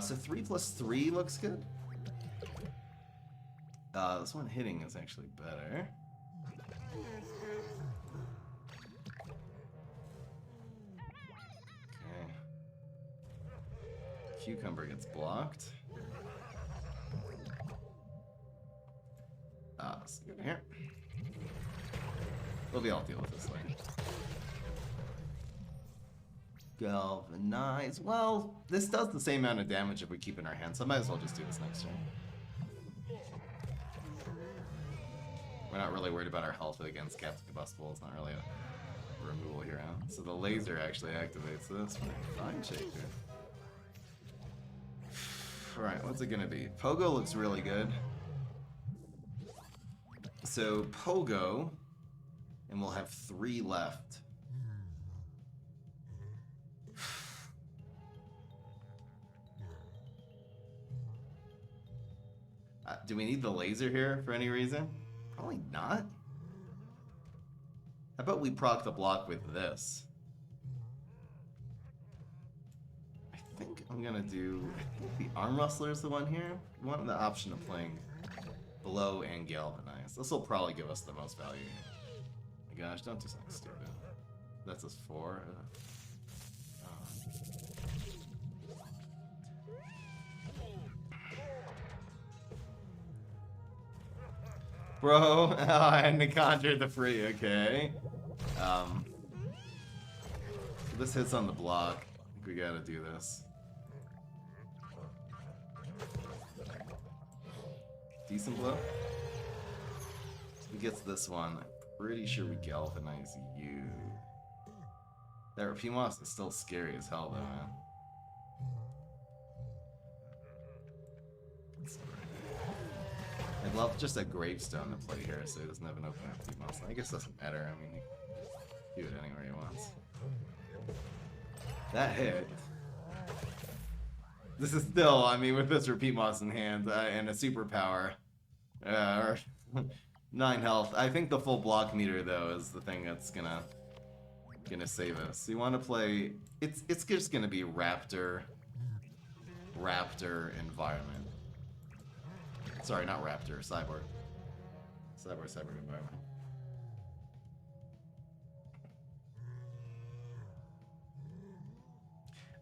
So 3 plus 3 looks good. This one hitting is actually better. Cucumber gets blocked. Let's go here. We'll be able to deal with this later. Galvanize. Well, this does the same amount of damage if we keep in our hand, so I might as well just do this next turn. We're not really worried about our health against Captain Combustible. It's not really a removal hero. So the laser actually activates this. Fine shaker. Alright, what's it gonna be? Pogo looks really good. So, Pogo, and we'll have 3 left. Do we need the laser here for any reason? Probably not. How about we proc the block with this? I think I'm gonna do. I think the Arm Rustler is the one here. We want the option of playing Blow and Galvanize. This will probably give us the most value. Oh my gosh, don't do something stupid. That's a 4. Bro, and they conjured the free, okay. So this hits on the block. I think we gotta do this. Decent blow. So he gets this one. I'm pretty sure we galvanize you. That Rapimos is still scary as hell though, man. I'd love just a gravestone to play here so he doesn't have an open Rapimos. I guess it doesn't matter, I mean, he can do it anywhere he wants. That hit. This is still, I mean, with this Rapimos in hand and a superpower, or 9 health. I think the full block meter though is the thing that's gonna save us. So you want to play? It's just gonna be Raptor environment. Sorry, not Raptor, Cyborg environment.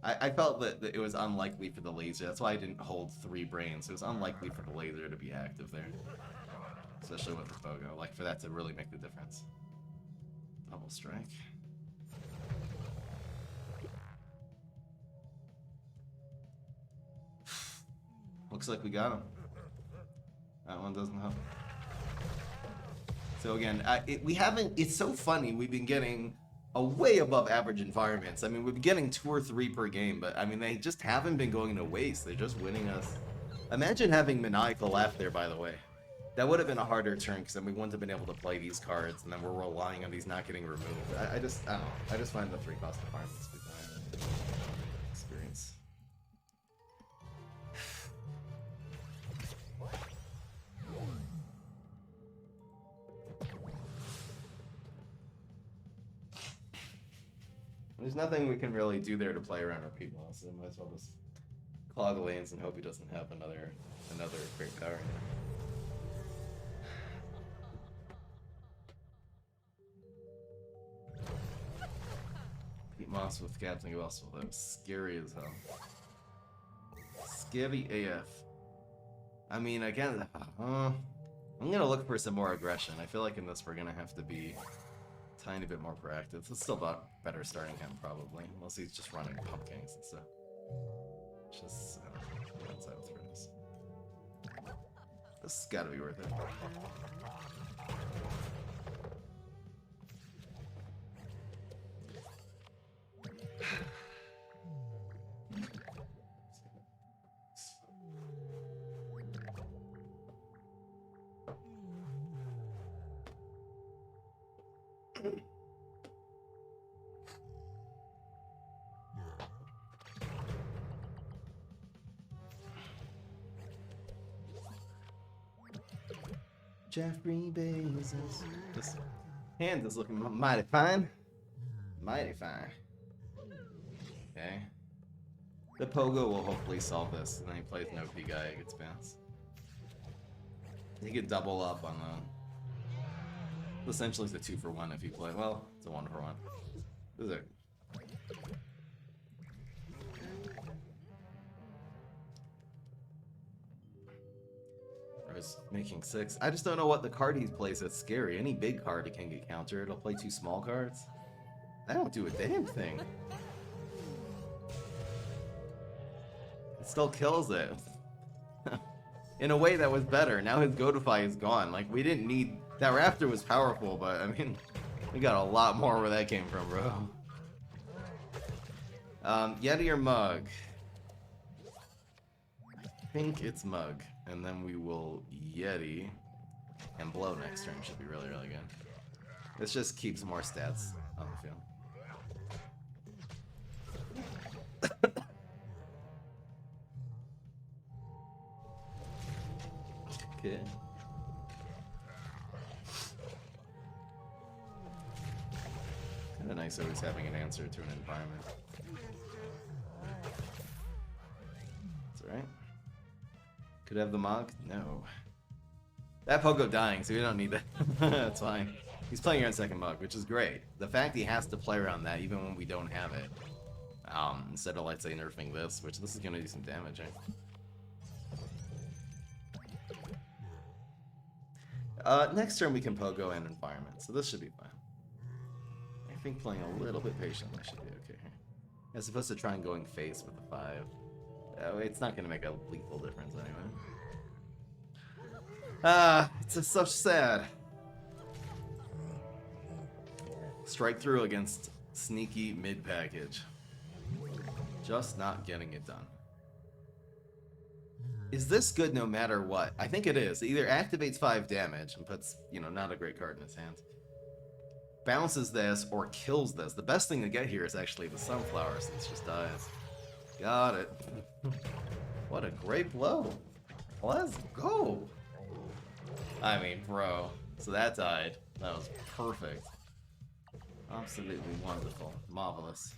I felt that it was unlikely for the laser. That's why I didn't hold 3 brains. It was unlikely for the laser to be active there. Especially with the Pogo. Like, for that to really make the difference. Double strike. Looks like we got him. That one doesn't help. So again, it's so funny, we've been getting a way above average environments. I mean, we've been getting 2 or 3 per game, but I mean, they just haven't been going to waste. They're just winning us. Imagine having Maniacal Laugh there, by the way. That would have been a harder turn, because then we wouldn't have been able to play these cards, and then we're relying on these not getting removed. I don't know. I just find the 3 cost environments to be better. Experience. There's nothing we can really do there to play around our people, so might as well just clog the lanes and hope he doesn't have another great power. Pete Moss with Captain Gospel, that was scary as hell. Scary AF. I mean, again, I'm gonna look for some more aggression. I feel like in this we're gonna have to be a tiny bit more proactive. It's still better starting him, probably. Unless he's just running pumpkins and stuff. Just, outside of throws. This has gotta be worth it. Jeffrey Bezos. This hand is looking mighty fine. Mighty fine. Okay. The Pogo will hopefully solve this, and then he plays no P guy, it gets bounced. He could double up on the. Essentially, it's a 2-for-1 if you play. Well, it's a 1-for-1. This is it. Making 6. I just don't know what the card he plays that's scary. Any big card it can get countered. It'll play 2 small cards. I don't do a damn thing. It still kills it. In a way that was better. Now his Godify is gone. Like, we didn't need... That Raptor was powerful, but, I mean... We got a lot more where that came from, bro. Yeti or Mug? I think it's Mug. And then we will Yeti. And Blow next turn should be really, really good. This just keeps more stats on the field. Okay. Kinda nice always having an answer to an environment. It's alright. Could have the Mog? No. That Pogo dying, so we don't need that. That's fine. He's playing your second Mug, which is great. The fact he has to play around that even when we don't have it. Instead of, let's say, nerfing this, which this is gonna do some damage, next turn we can Pogo and environment, so this should be fine. I think playing a little bit patiently should be okay here. As opposed to try and going face with the 5. It's not gonna make a lethal difference anyway. It's just so sad. Strike through against sneaky mid package. Just not getting it done. Is this good no matter what? I think it is. It either activates 5 damage and puts, not a great card in his hand. Bounces this or kills this. The best thing to get here is actually the Sunflower, since it just dies. Got it. What a great blow. Let's go. I mean, bro. So that died. That was perfect. Absolutely wonderful. Marvelous.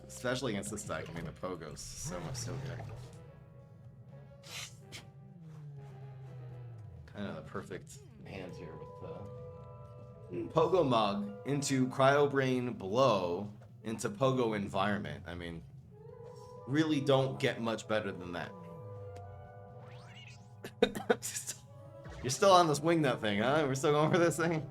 Especially against this deck. I mean, the Pogo's so good. Kind of the perfect hand here with Pogo Mug into Cryo Brain Blow into Pogo Environment. I mean, really don't get much better than that. You're still on this wingnut thing, huh? We're still going for this thing?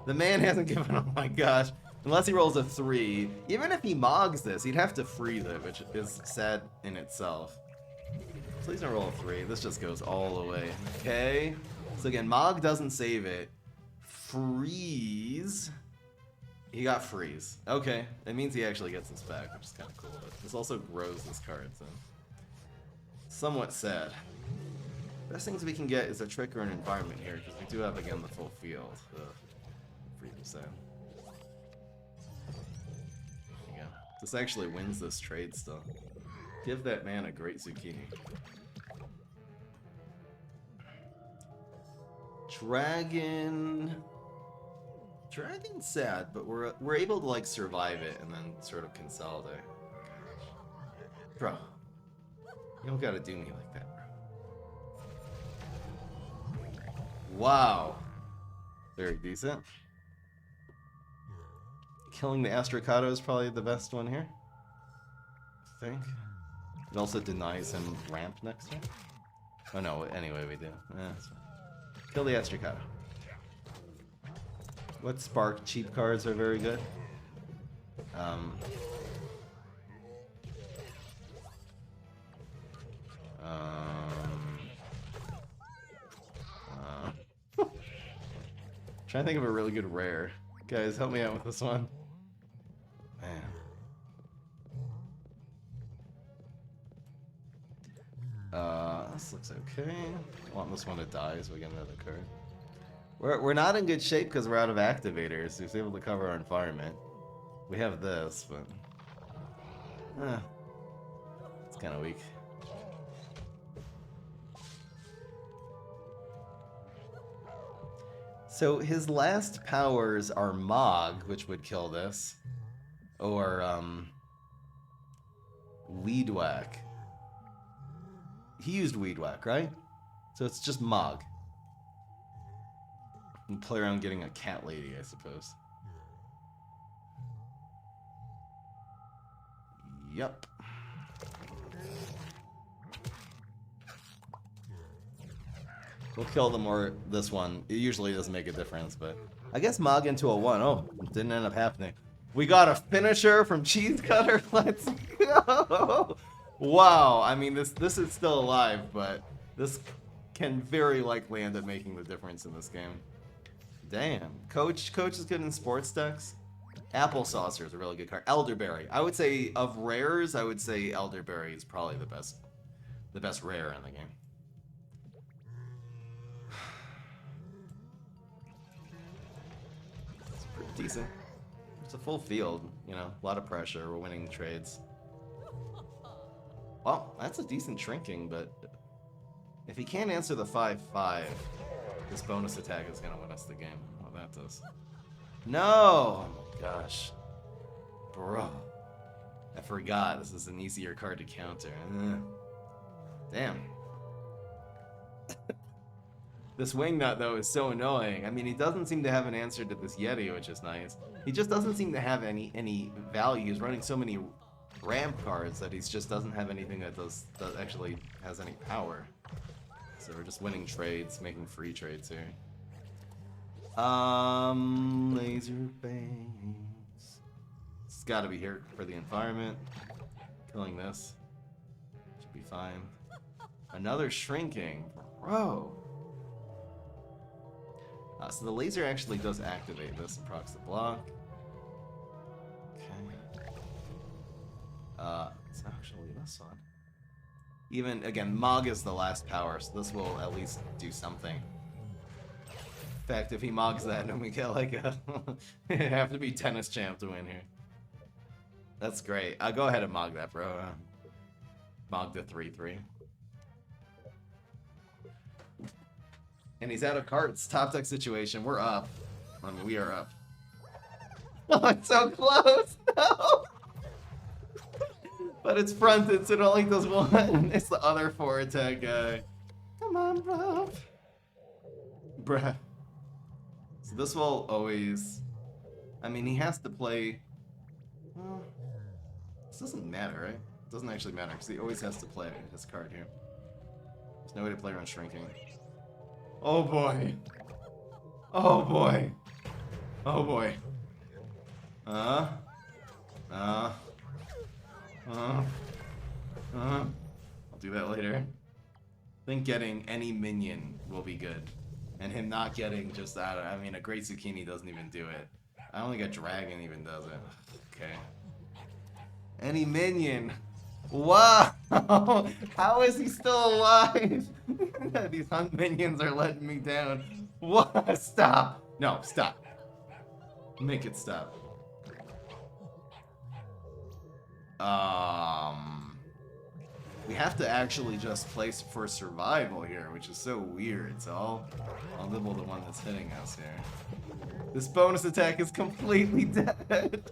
The man hasn't given up, oh my gosh. Unless he rolls a 3. Even if he Mogs this, he'd have to freeze it, which is sad in itself. Please don't roll a 3. This just goes all the way. Okay. So again, Mog doesn't save it. Freeze. He got freeze. Okay. That means he actually gets this back, which is kind of cool. But this also grows this card, so... Somewhat sad. Best things we can get is a trick or an environment here, because we do have, again, the full field. 3%. There you go. This actually wins this trade still. Give that man a great zucchini. Dragon's sad, but we're able to like survive it and then sort of consolidate. Bro, you don't gotta do me like that, bro. Wow. Very decent. Killing the Astrocado is probably the best one here, I think. It also denies him ramp next turn. Oh no, anyway we do. That's fine. Kill the Astrocado. What Spark cheap cards are very good? Trying to think of a really good rare. Guys, help me out with this one. Man. This looks okay. I want this one to die so we get another card. We're not in good shape because we're out of activators. He's able to cover our environment. We have this, but it's kind of weak. So his last powers are Mog, which would kill this, or Weed Whack. He used Weed Whack, right? So it's just Mog. And play around getting a cat lady, I suppose. Yup. We'll kill them or this one. It usually doesn't make a difference, but I guess Mog into a 1. Oh, it didn't end up happening. We got a finisher from Cheese Cutter. Let's go. Wow. I mean, this is still alive, but this can very likely end up making the difference in this game. Damn. Coach is good in sports decks. Apple Saucer is a really good card. Elderberry. I would say of rares, I would say Elderberry is probably the best rare in the game. It's pretty decent. It's a full field, you know, a lot of pressure. We're winning trades. Well, that's a decent shrinking, but if he can't answer the 5/5, this bonus attack is gonna win us the game. Well, that does. No! Oh my gosh. Bro. I forgot. This is an easier card to counter. Damn. This Wingnut, though, is so annoying. I mean, he doesn't seem to have an answer to this Yeti, which is nice. He just doesn't seem to have any value. He's running so many ramp cards that he just doesn't have anything that actually has any power. So we're just winning trades, making free trades here. Laser bangs. It's gotta be here for the environment. Killing this. Should be fine. Another shrinking. Bro. So the laser actually does activate this and procs the block. Okay. It's actually this one. Even, again, Mog is the last power, so this will at least do something. In fact, if he Mogs that, then we get like a... It'd have to be tennis champ to win here. That's great. I'll go ahead and Mog that, bro. Mog the 3/3. And he's out of cards. Top deck situation. We're up. I mean, we are up. Oh, it's so close! No! But it's fronted, so it only does one. It's the other 4 attack guy. Come on, bro. Bruh. So this will always... I mean, he has to play... Well, this doesn't matter, right? It doesn't actually matter, because he always has to play his card here. There's no way to play around shrinking. Oh boy. Oh boy. Oh boy. I'll do that later. I think getting any minion will be good. And him not getting just that, I mean, a Great Zucchini doesn't even do it. I don't think a Dragon even does it. Okay. Any minion. Wow! How is he still alive? These hunt minions are letting me down. What? Stop! No, stop. Make it stop. We have to actually just place for survival here, which is so weird. So I'll nibble the one that's hitting us here. This bonus attack is completely dead.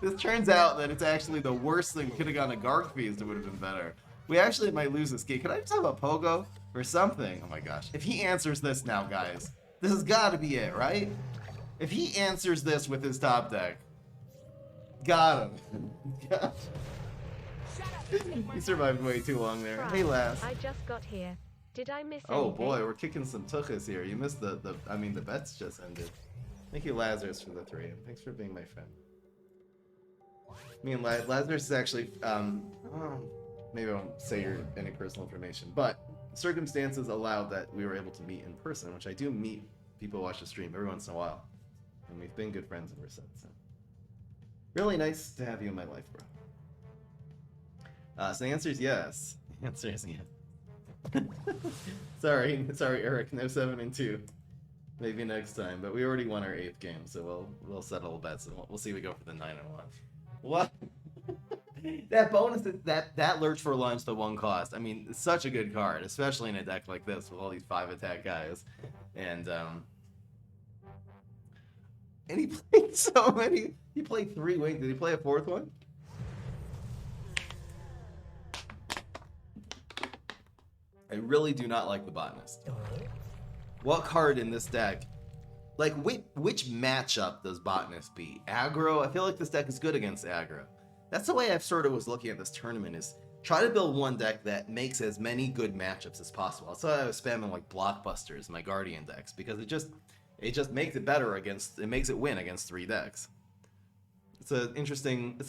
This turns out that it's actually the worst thing. We could have gone to Garg Feast, it would have been better. We actually might lose this game. Could I just have a Pogo or something? Oh my gosh. If he answers this now, guys, this has got to be it, right? If he answers this with his top deck, got him. Gosh. He survived way too long there. Right. Hey, Lass. I just got here. Did I miss Oh anything? boy, we're kicking some tuchas here. You missed the bets just ended. Thank you, Lazarus, for the 3. Thanks for being my friend. Me and Lazarus is actually, maybe I won't say any personal information, but circumstances allowed that we were able to meet in person, which I do meet people who watch the stream every once in a while. And we've been good friends ever since. So. Really nice to have you in my life, bro. So the answer is yes. The answer is yes. sorry, Eric. No 7 and 2. Maybe next time. But we already won our 8th game, so we'll settle bets and we'll see if we go for the 9 and 1. What? That bonus, that Lurch for Lunch, the 1 cost. I mean, it's such a good card, especially in a deck like this with all these 5 attack guys. And he played so many. He played 3 wings. Did he play a 4th one? I really do not like the Botanist. What card in this deck? Like, which matchup does Botanist beat? Aggro? I feel like this deck is good against aggro. That's the way I've sort of was looking at this tournament, is try to build one deck that makes as many good matchups as possible. That's why I was spamming like Blockbusters, my Guardian decks, because it just makes it better against, it makes it win against 3 decks. It's a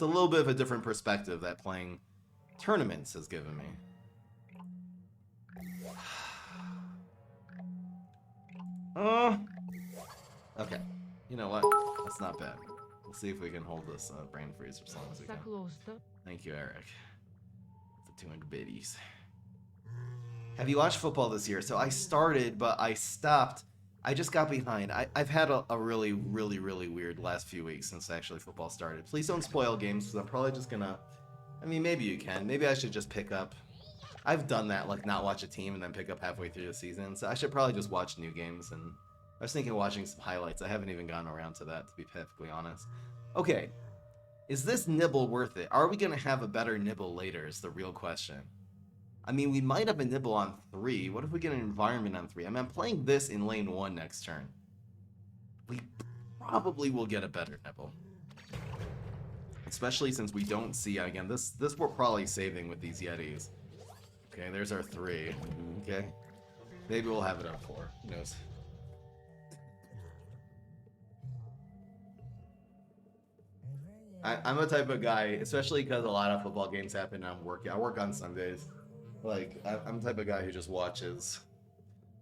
little bit of a different perspective that playing tournaments has given me. Okay. You know what? That's not bad. We'll see if we can hold this brain freeze for as long as we can. Thank you, Eric. The 200 biddies. Have you watched football this year? So I started, but I stopped. I just got behind. I've had a really, really, really weird last few weeks since actually football started. Please don't spoil games, because I'm probably just gonna... I mean, maybe you can. Maybe I should just pick up... I've done that, like not watch a team and then pick up halfway through the season. So I should probably just watch new games. And I was thinking of watching some highlights. I haven't even gotten around to that, to be perfectly honest. Okay, is this nibble worth it? Are we gonna have a better nibble later? Is the real question. I mean, we might have a nibble on 3. What if we get an environment on 3? I mean, I'm playing this in lane 1 next turn. We probably will get a better nibble. Especially since we don't see, again, this we're probably saving with these Yetis. Okay, there's our 3. Okay. Maybe we'll have it on 4. Who knows? I'm a type of guy, especially because a lot of football games happen and I'm working. I work on Sundays. Like, I'm the type of guy who just watches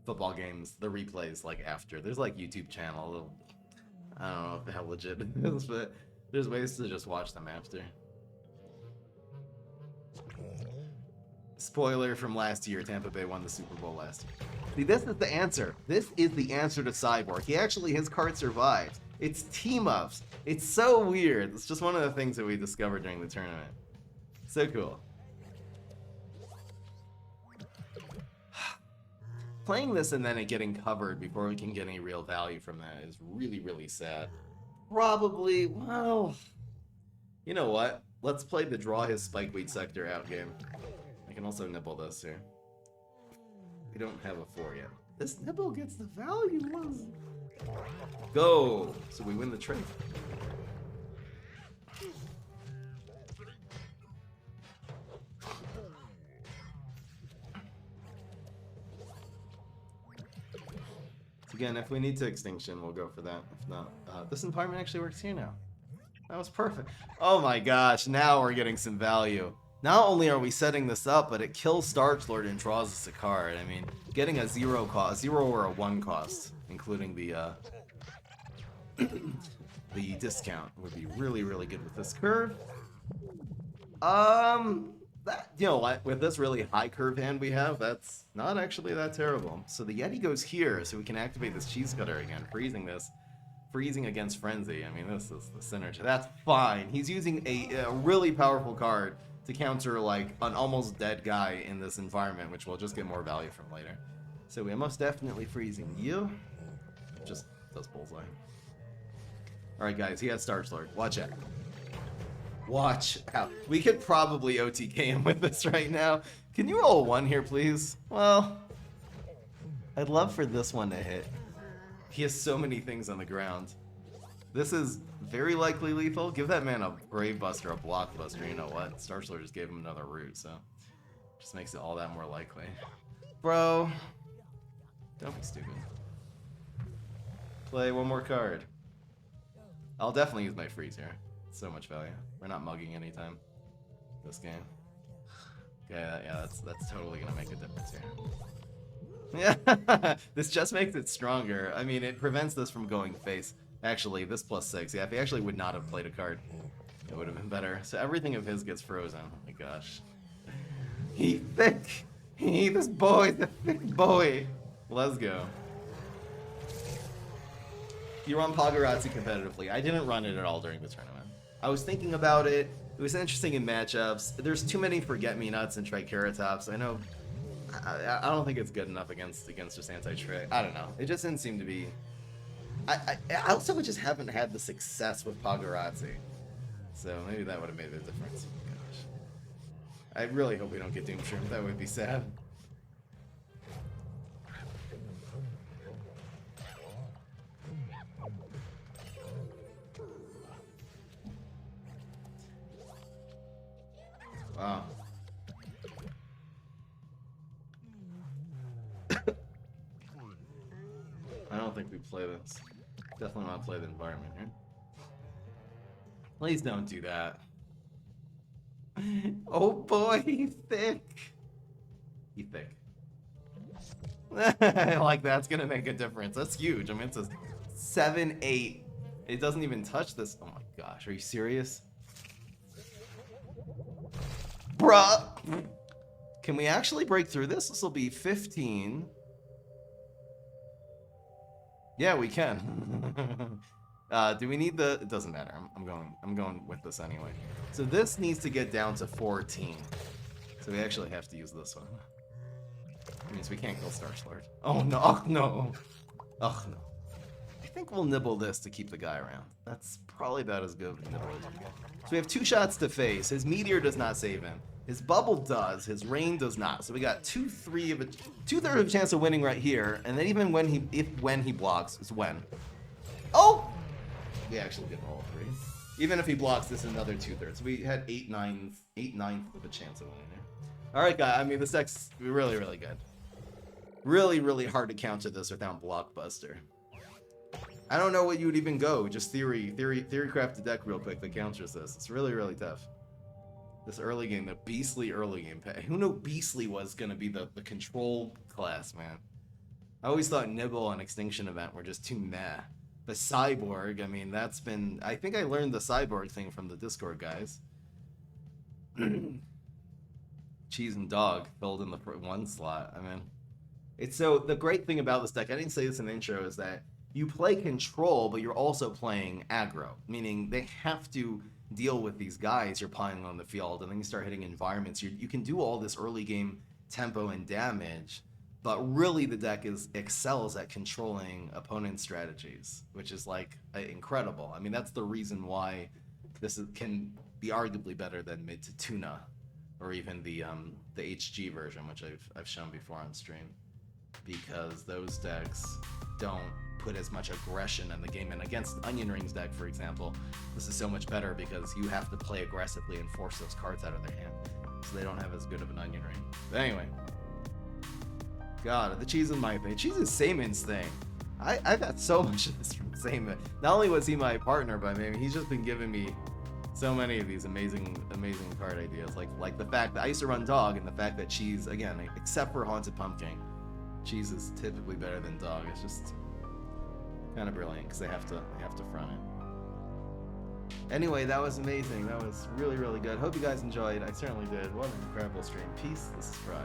football games, the replays, like, after. There's, like, YouTube channel. I don't know how legit it is, but there's ways to just watch them after. Spoiler from last year, Tampa Bay won the Super Bowl last year. See, this is the answer. This is the answer to Cyborg. His card survived. It's team-ups. It's so weird. It's just one of the things that we discovered during the tournament. So cool. Playing this and then it getting covered before we can get any real value from that is really, really sad. Probably, well... You know what? Let's play the draw his Spikeweed Sector out game. I can also nibble this here. We don't have a 4 yet. This nibble gets the value. Go! So we win the trade. So again, if we need to extinction, we'll go for that. If not, this empowerment actually works here now. That was perfect. Oh my gosh, now we're getting some value. Not only are we setting this up, but it kills Starchlord and draws us a card. I mean, getting a 0 or a 1 cost, including the the discount, would be really, really good with this curve. You know what? With this really high curve hand we have, that's not actually that terrible. So the Yeti goes here, so we can activate this Cheese Cutter again, freezing against Frenzy. I mean, this is the synergy. That's fine. He's using a really powerful card to counter like an almost dead guy in this environment, which we'll just get more value from later. So we are most definitely freezing you. Just does bullseye. Alright guys, he has Star Lord. Watch out. Watch out. We could probably OTK him with this right now. Can you roll a 1 here, please? Well, I'd love for this one to hit. He has so many things on the ground. This is very likely lethal. Give that man a Brave Buster, a Blockbuster. You know what? Star Lord just gave him another root, so just makes it all that more likely. Bro, don't be stupid. Play one more card. I'll definitely use my freeze here. So much value. We're not mugging anytime this game. Okay, yeah, that's totally gonna make a difference here. Yeah, this just makes it stronger. I mean, it prevents this from going face. Actually, this +6. Yeah, if he actually would not have played a card, it would have been better. So everything of his gets frozen. Oh my gosh. He thick. This boy's a thick boy. Let's go. You run Pagarazzi competitively. I didn't run it at all during the tournament. I was thinking about it. It was interesting in matchups. There's too many Forget-Me-Nuts and Triceratops. I know. I don't think it's good enough against just anti-Tri. I don't know. It just didn't seem to be. I also just haven't had the success with Pagarazzi. So maybe that would have made a difference. Gosh. I really hope we don't get Doomshroomed. That would be sad. Wow. I don't think we play this. Definitely not play the environment here. Please don't do that. Oh boy, he's thick. He's thick. Like that's gonna make a difference. That's huge. I mean, it's a 7-8. It doesn't even touch this. Oh my gosh, are you serious? Bruh! Can we actually break through this? This will be 15. Yeah, we can. Do we need the? It doesn't matter. I'm going with this anyway. So this needs to get down to 14. So we actually have to use this one. It means we can't kill Star Lord. Oh no! Oh no! Oh no! I think we'll nibble this to keep the guy around. That's probably about as good of a nibble as we get. So we have 2 shots to face. His meteor does not save him. His bubble does. His rain does not. So we got 2/3 of a 2/3 of a chance of winning right here. And then even when he blocks, it's when. Oh! We actually get all 3. Even if he blocks, this is another 2/3. We had 8/9 of a chance of winning there. All right, guys. I mean, this deck's really, really good. Really, really hard to counter this without Blockbuster. I don't know what you would even go. Just theory craft the deck real quick that counters this. It's really, really tough. This early game, the Beastly early game pay. Who knew Beastly was gonna be the control class, man? I always thought Nibble and Extinction Event were just too meh. But Cyborg, I mean, that's been. I think I learned the Cyborg thing from the Discord guys. Cheese and Dog filled in the 1 slot. I mean, it's so the great thing about this deck. I didn't say this in the intro is that you play control, but you're also playing aggro, meaning they have to deal with these guys you're piling on the field, and then you start hitting environments. You can do all this early game tempo and damage, but really the deck excels at controlling opponent strategies, which is like incredible. I mean, that's the reason why this can be arguably better than Mid to Tuna, or even the HG version, which I've shown before on stream, because those decks don't put as much aggression in the game. And against Onion Rings deck, for example, this is so much better because you have to play aggressively and force those cards out of their hand, so they don't have as good of an Onion Ring. But anyway, God, the Cheese in my opinion. Cheese is Sayman's thing. I've had so much of this from Sayman. Not only was he my partner, but maybe he's just been giving me so many of these amazing card ideas. Like the fact that I used to run Dog, and the fact that Cheese, again, except for Haunted Pumpkin, Cheese is typically better than Dog. It's just kind of brilliant because they have to front it. Anyway, that was amazing. That was really, really good. Hope you guys enjoyed. I certainly did. What an incredible stream. Peace. This is Fry.